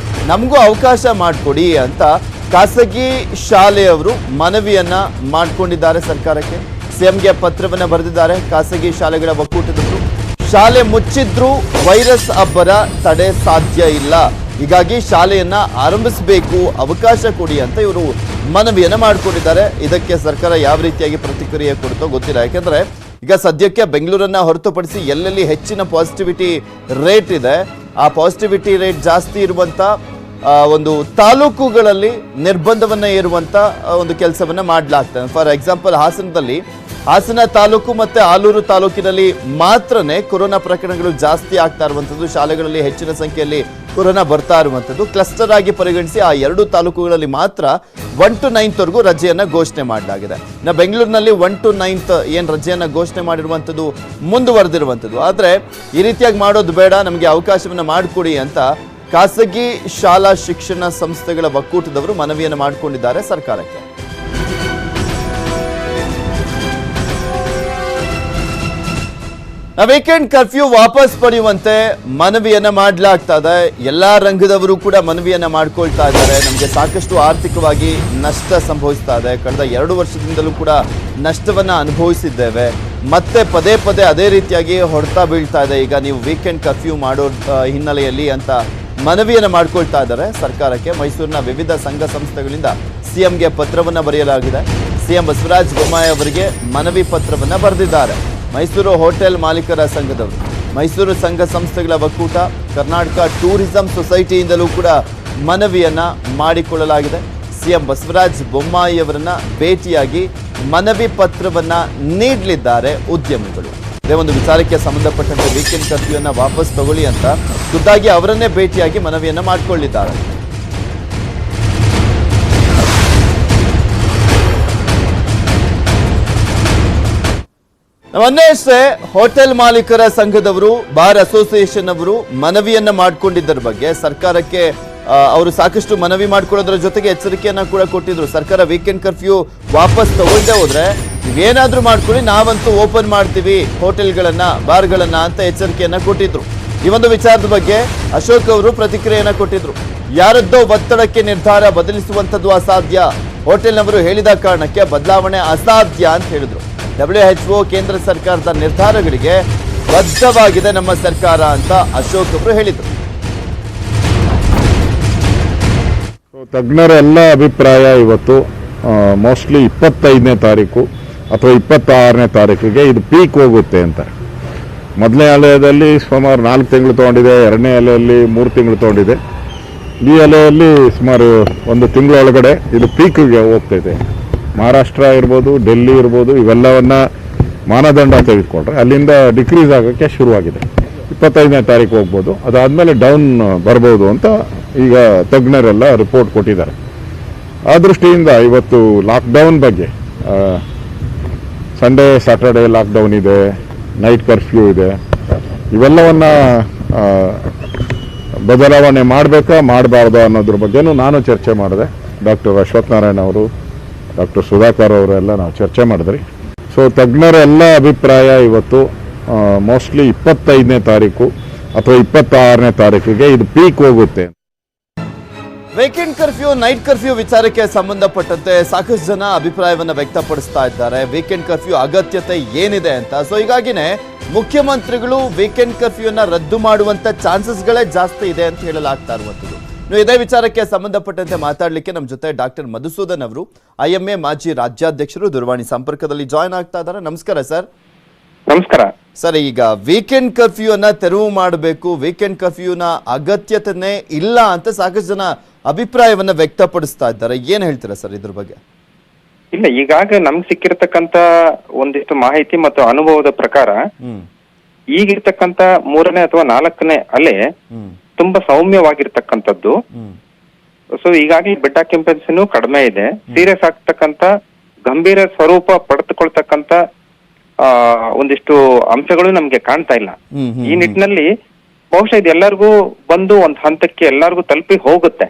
ನಮಗೂ ಅವಕಾಶ ಮಾಡಿಕೊಡಿ ಅಂತ ಖಾಸಗಿ ಶಾಲೆಯವರು ಮನವಿಯನ್ನ ಮಾಡಿಕೊಂಡಿದ್ದಾರೆ ಸರ್ಕಾರಕ್ಕೆ. ಸಿಎಂಗೆ ಪತ್ರವನ್ನ ಬರೆದಿದ್ದಾರೆ ಖಾಸಗಿ ಶಾಲೆಗಳ ಒಕ್ಕೂಟದವರು. ಶಾಲೆ ಮುಚ್ಚಿದ್ರೂ ವೈರಸ್ ಅಬ್ಬರ ತಡೆ ಸಾಧ್ಯ ಇಲ್ಲ, ಹೀಗಾಗಿ ಶಾಲೆಯನ್ನ ಆರಂಭಿಸಬೇಕು, ಅವಕಾಶ ಕೊಡಿ ಅಂತ ಇವರು ಮನವಿಯನ್ನ ಮಾಡಿಕೊಂಡಿದ್ದಾರೆ. ಇದಕ್ಕೆ ಸರ್ಕಾರ ಯಾವ ರೀತಿಯಾಗಿ ಪ್ರತಿಕ್ರಿಯೆ ಕೊಡುತ್ತೋ ಗೊತ್ತಿಲ್ಲ. ಯಾಕೆಂದ್ರೆ ಈಗ ಸದ್ಯಕ್ಕೆ ಬೆಂಗಳೂರನ್ನ ಹೊರತುಪಡಿಸಿ ಎಲ್ಲೆಲ್ಲಿ ಹೆಚ್ಚಿನ ಪಾಸಿಟಿವಿಟಿ ರೇಟ್ ಇದೆ, ಆ ಪಾಸಿಟಿವಿಟಿ ರೇಟ್ ಜಾಸ್ತಿ ಇರುವಂತ ಒಂದು ತಾಲೂಕುಗಳಲ್ಲಿ ನಿರ್ಬಂಧವನ್ನ ಏರುವಂತ ಒಂದು ಕೆಲಸವನ್ನ ಮಾಡಲಾಗ್ತದೆ. ಫಾರ್ ಎಕ್ಸಾಂಪಲ್ ಹಾಸನದಲ್ಲಿ ಹಾಸನ ತಾಲೂಕು ಮತ್ತೆ ಆಲೂರು ತಾಲೂಕಿನಲ್ಲಿ ಮಾತ್ರನೇ ಕೊರೋನಾ ಪ್ರಕರಣಗಳು ಜಾಸ್ತಿ ಆಗ್ತಾ ಇರುವಂತದ್ದು, ಶಾಲೆಗಳಲ್ಲಿ ಹೆಚ್ಚಿನ ಸಂಖ್ಯೆಯಲ್ಲಿ ಕೊರೋನಾ ಬರ್ತಾ ಇರುವಂತದ್ದು ಕ್ಲಸ್ಟರ್ ಆಗಿ ಪರಿಗಣಿಸಿ ಆ 2 ತಾಲೂಕುಗಳಲ್ಲಿ ಮಾತ್ರ 1 to 9th ವರೆಗೂ ರಜೆಯನ್ನ ಘೋಷಣೆ ಮಾಡಲಾಗಿದೆ. ಇನ್ನು ಬೆಂಗಳೂರಿನಲ್ಲಿ 1 to 9th ಏನ್ ರಜೆಯನ್ನ ಘೋಷಣೆ ಮಾಡಿರುವಂತದ್ದು ಮುಂದುವರೆದಿರುವಂತದ್ದು. ಆದ್ರೆ ಈ ರೀತಿಯಾಗಿ ಮಾಡೋದು ಬೇಡ, ನಮಗೆ ಅವಕಾಶವನ್ನ ಮಾಡಿಕೊಡಿ ಅಂತ ಖಾಸಗಿ ಶಾಲಾ ಶಿಕ್ಷಣ ಸಂಸ್ಥೆಗಳ ಒಕ್ಕೂಟದವರು ಮನವಿಯನ್ನು ಮಾಡಿಕೊಂಡಿದ್ದಾರೆ ಸರ್ಕಾರಕ್ಕೆ. ವೀಕೆಂಡ್ ಕರ್ಫ್ಯೂ ವಾಪಸ್ ಪಡೆಯುವಂತೆ ಮನವಿಯನ್ನ ಮಾಡಲಾಗ್ತಾ ಇದೆ. ಎಲ್ಲಾ ರಂಗದವರು ಕೂಡ ಮನವಿಯನ್ನ ಮಾಡ್ಕೊಳ್ತಾ ಇದ್ದಾರೆ. ನಮಗೆ ಸಾಕಷ್ಟು ಆರ್ಥಿಕವಾಗಿ ನಷ್ಟ ಸಂಭವಿಸ್ತಾ ಇದೆ. ಕಳೆದ 2 ವರ್ಷದಿಂದಲೂ ಕೂಡ ನಷ್ಟವನ್ನ ಅನುಭವಿಸಿದ್ದೇವೆ. ಮತ್ತೆ ಪದೇ ಪದೇ ಅದೇ ರೀತಿಯಾಗಿ ಹೊಡೆತ ಬೀಳ್ತಾ ಇದೆ. ಈಗ ನೀವು ವೀಕೆಂಡ್ ಕರ್ಫ್ಯೂ ಮಾಡೋ ಹಿನ್ನೆಲೆಯಲ್ಲಿ ಅಂತ ಮನವಿಯನ್ನ ಮಾಡ್ಕೊಳ್ತಾ ಇದ್ದಾರೆ ಸರ್ಕಾರಕ್ಕೆ. ಮೈಸೂರಿನ ವಿವಿಧ ಸಂಘ ಸಂಸ್ಥೆಗಳಿಂದ ಸಿಎಂಗೆ ಪತ್ರವನ್ನ ಬರೆಯಲಾಗಿದೆ. ಸಿಎಂ ಬಸವರಾಜ ಬೊಮ್ಮಾಯಿ ಅವರಿಗೆ ಮನವಿ ಪತ್ರವನ್ನ ಬರೆದಿದ್ದಾರೆ. ಮೈಸೂರು ಹೋಟೆಲ್ ಮಾಲೀಕರ ಸಂಘದವರು, ಮೈಸೂರು ಸಂಘ ಸಂಸ್ಥೆಗಳ ಒಕ್ಕೂಟ, ಕರ್ನಾಟಕ ಟೂರಿಸಂ ಸೊಸೈಟಿಯಿಂದಲೂ ಕೂಡ ಮನವಿಯನ್ನ ಮಾಡಿಕೊಳ್ಳಲಾಗಿದೆ. ಸಿಎಂ ಬಸವರಾಜ ಬೊಮ್ಮಾಯಿ ಅವರನ್ನ ಭೇಟಿಯಾಗಿ ಮನವಿ ಪತ್ರವನ್ನ ನೀಡಲಿದ್ದಾರೆ ಉದ್ಯಮಿಗಳು. ಇದೇ ಒಂದು ವಿಚಾರಕ್ಕೆ ಸಂಬಂಧಪಟ್ಟಂತೆ ವೀಕೆಂಡ್ ಕರ್ಫ್ಯೂನ್ನ ವಾಪಸ್ ತಗೊಳ್ಳಿ ಅಂತ ಖುದ್ದಾಗಿ ಅವರನ್ನೇ ಭೇಟಿಯಾಗಿ ಮನವಿಯನ್ನ ಮಾಡಿಕೊಳ್ಳಿದ್ದಾರೆ. ಮೊನ್ನೆಯಷ್ಟೇ ಹೋಟೆಲ್ ಮಾಲೀಕರ ಸಂಘದವರು, ಬಾರ್ ಅಸೋಸಿಯೇಷನ್ ಅವರು ಮನವಿಯನ್ನ ಮಾಡಿಕೊಂಡಿದ್ದರ ಬಗ್ಗೆ ಸರ್ಕಾರಕ್ಕೆ ಅವರು ಸಾಕಷ್ಟು ಮನವಿ ಮಾಡ್ಕೊಳ್ಳೋದ್ರ ಜೊತೆಗೆ ಎಚ್ಚರಿಕೆಯನ್ನ ಕೂಡ ಕೊಟ್ಟಿದ್ರು. ಸರ್ಕಾರ ವೀಕೆಂಡ್ ಕರ್ಫ್ಯೂ ವಾಪಸ್ ತಗೊಳ್ಳದೆ ಹೋದ್ರೆ ನೀವೇನಾದ್ರೂ ಮಾಡ್ಕೊಳ್ಳಿ, ನಾವಂತೂ ಓಪನ್ ಮಾಡ್ತೀವಿ ಹೋಟೆಲ್ಗಳನ್ನ, ಬಾರ್ಗಳನ್ನ ಅಂತ ಎಚ್ಚರಿಕೆಯನ್ನ ಕೊಟ್ಟಿದ್ರು. ಈ ಒಂದು ವಿಚಾರದ ಬಗ್ಗೆ ಅಶೋಕ್ ಅವರು ಪ್ರತಿಕ್ರಿಯೆಯನ್ನ ಕೊಟ್ಟಿದ್ರು. ಯಾರದ್ದೋ ಒತ್ತಡಕ್ಕೆ ನಿರ್ಧಾರ ಬದಲಿಸುವಂಥದ್ದು ಅಸಾಧ್ಯ, ಹೋಟೆಲ್ನವರು ಹೇಳಿದ ಕಾರಣಕ್ಕೆ ಬದಲಾವಣೆ ಅಸಾಧ್ಯ ಅಂತ ಹೇಳಿದ್ರು. WHO ಕೇಂದ್ರ ಸರ್ಕಾರದ ನಿರ್ಧಾರಗಳಿಗೆ ಬದ್ಧವಾಗಿದೆ ನಮ್ಮ ಸರ್ಕಾರ ಅಂತ ಅಶೋಕ್ ಅವರು ಹೇಳಿದರು. ತಜ್ಞರ ಎಲ್ಲ ಅಭಿಪ್ರಾಯ ಇವತ್ತು ಮೋಸ್ಟ್ಲಿ 25ನೇ ತಾರೀಕು ಅಥವಾ 26ನೇ ತಾರೀಕಿಗೆ ಇದು ಪೀಕ್ ಹೋಗುತ್ತೆ ಅಂತ. ಮೊದಲನೇ ಅಲೆಯಲ್ಲಿ ಸುಮಾರು 4 ತಿಂಗಳು ತೊಗೊಂಡಿದೆ, 2ನೇ ಅಲೆಯಲ್ಲಿ 3 ತಿಂಗಳು ತೊಗೊಂಡಿದೆ, ಈ ಅಲೆಯಲ್ಲಿ ಸುಮಾರು 1 ತಿಂಗಳೊಳಗಡೆ ಇದು ಪೀಕ್ಗೆ ಹೋಗ್ತೈತೆ. ಮಹಾರಾಷ್ಟ್ರ ಇರ್ಬೋದು, ಡೆಲ್ಲಿ ಇರ್ಬೋದು, ಇವೆಲ್ಲವನ್ನ ಮಾನದಂಡ ತೆಗೆದುಕೊಂಡ್ರೆ ಅಲ್ಲಿಂದ ಡಿಕ್ರೀಸ್ ಆಗೋಕ್ಕೆ ಶುರುವಾಗಿದೆ. 25ನೇ ತಾರೀಕು ಹೋಗ್ಬೋದು, ಅದಾದಮೇಲೆ ಡೌನ್ ಬರ್ಬೋದು ಅಂತ ಈಗ ತಜ್ಞರೆಲ್ಲ ರಿಪೋರ್ಟ್ ಕೊಟ್ಟಿದ್ದಾರೆ. ಆ ದೃಷ್ಟಿಯಿಂದ ಇವತ್ತು ಲಾಕ್ಡೌನ್ ಬಗ್ಗೆ, ಸಂಡೇ ಸ್ಯಾಟರ್ಡೇ ಲಾಕ್ಡೌನ್ ಇದೆ, ನೈಟ್ ಕರ್ಫ್ಯೂ ಇದೆ, ಇವೆಲ್ಲವನ್ನ ಬದಲಾವಣೆ ಮಾಡಬೇಕಾ ಮಾಡಬಾರ್ದು ಅನ್ನೋದ್ರ ಬಗ್ಗೆನೂ ನಾನು ಚರ್ಚೆ ಮಾಡಿದೆ. ಡಾಕ್ಟರ್ ಅಶ್ವಥ್ ನಾರಾಯಣ ಅವರು, ಡಾಕ್ಟರ್ ಸುಧಾಕರ್ ಅವರೆಲ್ಲ ನಾವು ಚರ್ಚೆ ಮಾಡಿದ್ರಿ. ಸೊ ತಜ್ಞರ ಎಲ್ಲ ಅಭಿಪ್ರಾಯ ಇವತ್ತು ಮೋಸ್ಟ್ಲಿ 25ನೇ ತಾರೀಕು ಅಥವಾ 26ನೇ ತಾರೀಕಿಗೆ ಇದು ಪೀಕ್ ಹೋಗುತ್ತೆ. ವೀಕೆಂಡ್ ಕರ್ಫ್ಯೂ, ನೈಟ್ ಕರ್ಫ್ಯೂ ವಿಚಾರಕ್ಕೆ ಸಂಬಂಧಪಟ್ಟಂತೆ ಸಾಕಷ್ಟು ಜನ ಅಭಿಪ್ರಾಯವನ್ನ ವ್ಯಕ್ತಪಡಿಸ್ತಾ ಇದ್ದಾರೆ. ವೀಕೆಂಡ್ ಕರ್ಫ್ಯೂ ಅಗತ್ಯತೆ ಏನಿದೆ ಅಂತ. ಸೊ ಹೀಗಾಗಿನೇ ಮುಖ್ಯಮಂತ್ರಿಗಳು ವೀಕೆಂಡ್ ಕರ್ಫ್ಯೂನ ರದ್ದು ಮಾಡುವಂತ ಚಾನ್ಸಸ್ಗಳೇ ಜಾಸ್ತಿ ಇದೆ ಅಂತ ಹೇಳಲಾಗ್ತಾ ಇರುವಂತದ್ದು. ಇದೇ ವಿಚಾರಕ್ಕೆ ಸಂಬಂಧಪಟ್ಟಂತೆ ಮಾತಾಡಲಿಕ್ಕೆ ನಮ್ಮ ಜೊತೆ ಡಾಕ್ಟರ್ ಮಧುಸೂದನ್ ಅವರು, IMA ಮಾಜಿ ರಾಜ್ಯಾಧ್ಯಕ್ಷರು, ದೂರವಾಣಿ ಸಂಪರ್ಕದಲ್ಲಿ ಜಾಯ್ನ್ ಆಗ್ತಾ ಇದ್ದಾರೆ. ನಮಸ್ಕಾರ ಸರ್. ನಮಸ್ಕಾರ ಸರ್. ಈಗ ವೀಕೆಂಡ್ ಕರ್ಫ್ಯೂ ಅನ್ನ ತೆರವು ಮಾಡಬೇಕು, ವೀಕೆಂಡ್ ಕರ್ಫ್ಯೂನ ಅಗತ್ಯತೆನೇ ಇಲ್ಲ ಅಂತ ಸಾಕಷ್ಟು ಜನ ಅಭಿಪ್ರಾಯವನ್ನ ವ್ಯಕ್ತಪಡಿಸ್ತಾ ಇದ್ದಾರೆ. ಏನ್ ಹೇಳ್ತೀರಾ ಸರ್ ಇದ್ರ ಬಗ್ಗೆ? ಇಲ್ಲ, ಈಗಾಗ ನಮ್ಗೆ ಸಿಕ್ಕಿರ್ತಕ್ಕಂತ ಒಂದಿಷ್ಟು ಮಾಹಿತಿ ಮತ್ತು ಅನುಭವದ ಪ್ರಕಾರ ಈಗಿರ್ತಕ್ಕಂತ 3ನೇ ಅಥವಾ 4ನೇ ಅಲೆ ತುಂಬಾ ಸೌಮ್ಯವಾಗಿರ್ತಕ್ಕಂಥದ್ದು. ಸೊ ಈಗಾಗಲೇ ಬೆಡ್ ಆಕ್ಯುಪೆನ್ಸಿನೂ ಕಡಿಮೆ ಇದೆ. ಸೀರಿಯಸ್ ಆಗ್ತಕ್ಕಂತ, ಗಂಭೀರ ಸ್ವರೂಪ ಪಡೆದುಕೊಳ್ತಕ್ಕಂತ ಒಂದಿಷ್ಟು ಅಂಶಗಳು ನಮ್ಗೆ ಕಾಣ್ತಾ ಇಲ್ಲ. ಈ ನಿಟ್ಟಿನಲ್ಲಿ ಬಹುಶಃ ಇದು ಎಲ್ಲರಿಗೂ ಬಂದು ಒಂದ್ ಹಂತಕ್ಕೆ ಎಲ್ಲರಿಗೂ ತಲುಪಿ ಹೋಗುತ್ತೆ.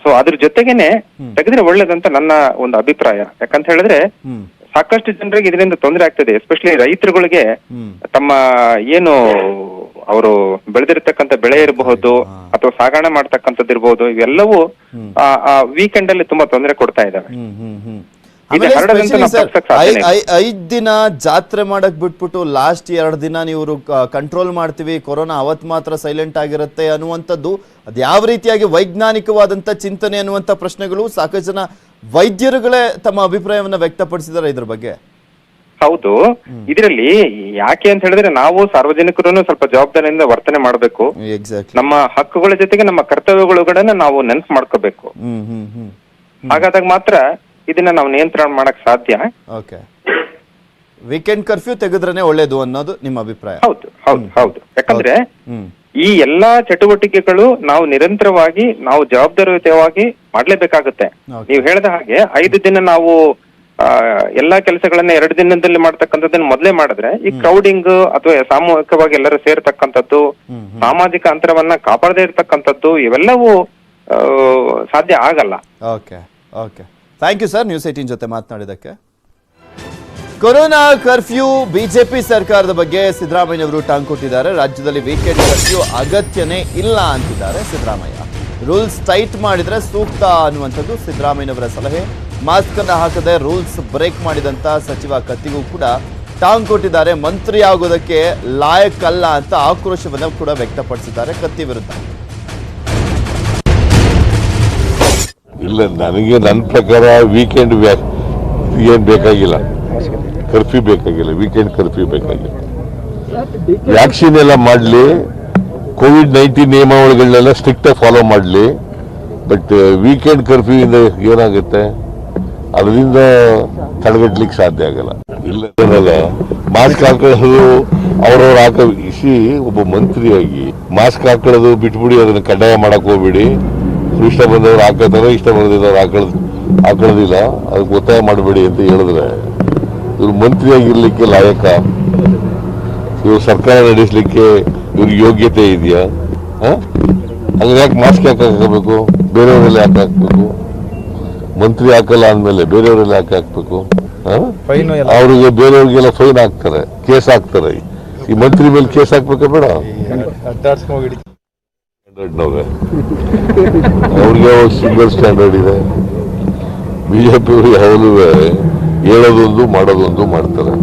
ಸೊ ಅದ್ರ ಜೊತೆಗೇನೆ ತೆಗೆದ್ರೆ ಒಳ್ಳೇದಂತ ನನ್ನ ಒಂದು ಅಭಿಪ್ರಾಯ. ಯಾಕಂತ ಹೇಳಿದ್ರೆ ಸಾಕಷ್ಟು ಜನರಿಗೆ ಇದರಿಂದ ತೊಂದರೆ ಆಗ್ತದೆ. ಎಸ್ಪೆಷಲಿ ರೈತರುಗಳಿಗೆ ತಮ್ಮ ಏನು ಅವರು ಬೆಳೆದಿರ್ತಕ್ಕಂಥ ಬೆಳೆ ಇರಬಹುದು ಅಥವಾ ಸಾಗಣೆ ಮಾಡ್ತಕ್ಕಂಥದ್ದು ಇರಬಹುದು, ಇವೆಲ್ಲವೂ ವೀಕೆಂಡ್ ಅಲ್ಲಿ ತುಂಬಾ ತೊಂದರೆ ಕೊಡ್ತಾ ಇದಾವೆ. 5 ದಿನ ಜಾತ್ರೆ ಮಾಡಕ್ ಬಿಟ್ಬಿಟ್ಟು ಲಾಸ್ಟ್ 2 ದಿನ ನೀವು ಕಂಟ್ರೋಲ್ ಮಾಡ್ತೀವಿ, ಕೊರೋನಾ ಅವತ್ ಮಾತ್ರ ಸೈಲೆಂಟ್ ಆಗಿರುತ್ತೆ ಅನ್ನುವಂಥದ್ದು ಅದ್ ಯಾವ ರೀತಿಯಾಗಿ ವೈಜ್ಞಾನಿಕವಾದಂತ ಚಿಂತನೆ ಅನ್ನುವಂತ ಪ್ರಶ್ನೆಗಳು ಸಾಕಷ್ಟು ಜನ ವೈದ್ಯರುಗಳೇ ತಮ್ಮ ಅಭಿಪ್ರಾಯವನ್ನ ವ್ಯಕ್ತಪಡಿಸಿದ್ದಾರೆ ಇದ್ರ ಬಗ್ಗೆ. ಹೌದು, ಇದರಲ್ಲಿ ಯಾಕೆ ಅಂತ ಹೇಳಿದ್ರೆ ನಾವು ಸಾರ್ವಜನಿಕರು ಸ್ವಲ್ಪ ಜವಾಬ್ದಾರಿಯಿಂದ ವರ್ತನೆ ಮಾಡಬೇಕು. ನಮ್ಮ ಹಕ್ಕುಗಳ ಜೊತೆಗೆ ನಮ್ಮ ಕರ್ತವ್ಯಗಳನ್ನ ನಾವು ನೆನ್ಪು ಮಾಡ್ಕೋಬೇಕು. ಹಾಗಾದಾಗ ಮಾತ್ರ ಇದನ್ನ ನಾವು ನಿಯಂತ್ರಣ ಮಾಡಕ್ ಸಾಧ್ಯ. ವೀಕೆಂಡ್ ಕರ್ಫ್ಯೂ ತೆಗೆದ್ರೇನೆ ಒಳ್ಳೇದು ಅನ್ನೋದು ನಿಮ್ಮ ಅಭಿಪ್ರಾಯ. ಹೌದು. ಯಾಕಂದ್ರೆ ಹ್ಮ್ ಈ ಎಲ್ಲಾ ಚಟುವಟಿಕೆಗಳು ನಾವು ನಿರಂತರವಾಗಿ ನಾವು ಜವಾಬ್ದಾರಿಯುತವಾಗಿ ಮಾಡ್ಲೇಬೇಕಾಗುತ್ತೆ. ನೀವು ಹೇಳಿದ ಹಾಗೆ 5 ದಿನ ನಾವು ಎಲ್ಲಾ ಕೆಲಸಗಳನ್ನ 2 ದಿನದಲ್ಲಿ ಮಾಡ್ತಕ್ಕಂಥದ್ದನ್ನ ಮೊದಲೇ ಮಾಡಿದ್ರೆ ಈ ಕ್ರೌಡಿಂಗ್ ಅಥವಾ ಸಾಮೂಹಿಕವಾಗಿ ಎಲ್ಲರೂ ಸೇರ್ತಕ್ಕಂಥದ್ದು, ಸಾಮಾಜಿಕ ಅಂತರವನ್ನ ಕಾಪಾಡದೇ ಇರತಕ್ಕಂಥದ್ದು ಇವೆಲ್ಲವೂ ಸಾಧ್ಯ ಆಗಲ್ಲ. Okay thank you sir, news 18 ಜೊತೆ ಮಾತನಾಡಿದಕ್ಕೆ. ಕೊರೋನಾ ಕರ್ಫ್ಯೂ ಬಿಜೆಪಿ ಸರ್ಕಾರದ ಬಗ್ಗೆ ಸಿದ್ದರಾಮಯ್ಯವರು ಟಾಂಗ್ ಕೊಟ್ಟಿದ್ದಾರೆ. ರಾಜ್ಯದಲ್ಲಿ ವೀಕೆಂಡ್ ಕರ್ಫ್ಯೂ ಅಗತ್ಯನೇ ಇಲ್ಲ ಅಂತಿದ್ದಾರೆ ಸಿದ್ದರಾಮಯ್ಯ. ರೂಲ್ಸ್ ಟೈಟ್ ಮಾಡಿದ್ರೆ ಸೂಕ್ತ ಅನ್ನುವಂಥದ್ದು ಸಿದ್ದರಾಮಯ್ಯನವರ ಸಲಹೆ. ಮಾಸ್ಕ್ ಅನ್ನು ಹಾಕದೆ ರೂಲ್ಸ್ ಬ್ರೇಕ್ ಮಾಡಿದಂತ ಸಚಿವ ಕತ್ತಿಗೂ ಕೂಡ ಟಾಂಗ್ ಕೊಟ್ಟಿದ್ದಾರೆ. ಮಂತ್ರಿ ಆಗೋದಕ್ಕೆ ಲಾಯಕ್ಕಲ್ಲ ಅಂತ ಆಕ್ರೋಶವನ್ನು ಕೂಡ ವ್ಯಕ್ತಪಡಿಸಿದ್ದಾರೆ ಕತ್ತಿ ವಿರುದ್ಧ. ಇಲ್ಲ, ನನಗೆ ನನ್ನ ಪ್ರಕಾರ ವೀಕೆಂಡ್ ಏನು ಬೇಕಾಗಿಲ್ಲ, ಕರ್ಫ್ಯೂ ಬೇಕಾಗಿಲ್ಲ, ವೀಕೆಂಡ್ ಕರ್ಫ್ಯೂ ಬೇಕಾಗಿಲ್ಲ. ವ್ಯಾಕ್ಸಿನ್ ಎಲ್ಲ ಮಾಡಲಿ, ಕೋವಿಡ್-19 ನಿಯಮಾವಳಿಗಳನ್ನೆಲ್ಲ ಸ್ಟ್ರಿಕ್ಟಾಗಿ ಫಾಲೋ ಮಾಡಲಿ. ಬಟ್ ವೀಕೆಂಡ್ ಕರ್ಫ್ಯೂ ಇಂದ ಏನಾಗುತ್ತೆ, ಅದರಿಂದ ತಡೆಗಟ್ಟಲಿಕ್ಕೆ ಸಾಧ್ಯ ಆಗಲ್ಲ. ಇಲ್ಲ, ಮಾಸ್ಕ್ ಹಾಕೊಳ್ಳೋದು ಅವ್ರವ್ರು ಹಾಕಿ, ಒಬ್ಬ ಮಂತ್ರಿಯಾಗಿ ಮಾಸ್ಕ್ ಹಾಕೊಳ್ಳೋದು ಬಿಟ್ಬಿಡಿ, ಅದನ್ನ ಕಡ್ಡಾಯ ಮಾಡಕ್ ಹೋಗ್ಬಿಡಿ. ಇಷ್ಟ ಬಂದವ್ರು ಹಾಕೋತಾರೆ, ಇಷ್ಟ ಬಂದಿದ್ದವ್ರು ಹಾಕೊಳ್ಳೋದಿಲ್ಲ, ಅದಕ್ಕೆ ಒತ್ತಾಯ ಮಾಡಬೇಡಿ ಅಂತ ಹೇಳಿದ್ರೆ ಇವ್ರು ಮಂತ್ರಿಯಾಗಿರ್ಲಿಕ್ಕೆ ಲಾಯಕ? ಇವ್ರು ಸರ್ಕಾರ ನಡೆಸಲಿಕ್ಕೆ ಇವ್ರಿಗೆ ಯೋಗ್ಯತೆ ಇದೆಯಾ? ಹಂಗೆ ಯಾಕೆ ಮಾಸ್ಕ್ ಯಾಕೆ ಹಾಕಬೇಕು? ಬೇರೆಯವರೆಲ್ಲ ಯಾಕೆ ಹಾಕ್ಬೇಕು? ಮಂತ್ರಿ ಹಾಕಲ್ಲ ಅಂದಮೇಲೆ ಬೇರೆಯವರೆಲ್ಲ ಯಾಕೆ ಹಾಕ್ಬೇಕು? ಅವ್ರಿಗೆ ಬೇರೆಯವ್ರಿಗೆಲ್ಲ ಫೈನ್ ಹಾಕ್ತಾರೆ, ಕೇಸ್ ಹಾಕ್ತಾರೆ. ಈ ಮಂತ್ರಿ ಮೇಲೆ ಕೇಸ್ ಹಾಕ್ಬೇಕಾ ಬೇಡ? ಅವ್ರಿಗೆ ಸಿಂಗಲ್ ಸ್ಟ್ಯಾಂಡರ್ಡ್ ಇದೆ. ಬಿಜೆಪಿಯವರು ಯಾವಾಗಲೂ ಹೇಳೋದೊಂದು ಮಾಡೋದೊಂದು ಮಾಡ್ತಾರೆ.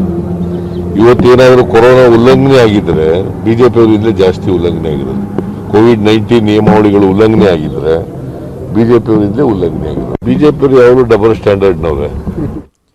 ಇವತ್ತೇನಾದರೂ ಕೊರೋನಾ ಉಲ್ಲಂಘನೆ ಆಗಿದ್ರೆ ಬಿಜೆಪಿಯವರಿಂದ ಜಾಸ್ತಿ ಉಲ್ಲಂಘನೆ ಆಗಿರೋದು. ಕೋವಿಡ್-19 ನಿಯಮಾವಳಿಗಳು ಉಲ್ಲಂಘನೆ ಆಗಿದ್ರೆ ಬಿಜೆಪಿಯವರಿಂದ ಉಲ್ಲಂಘನೆ ಆಗಿರೋದು. ಬಿಜೆಪಿಯವರು ಯಾವಾಗಲೂ ಡಬಲ್ ಸ್ಟ್ಯಾಂಡರ್ಡ್ನವ್ರೆ.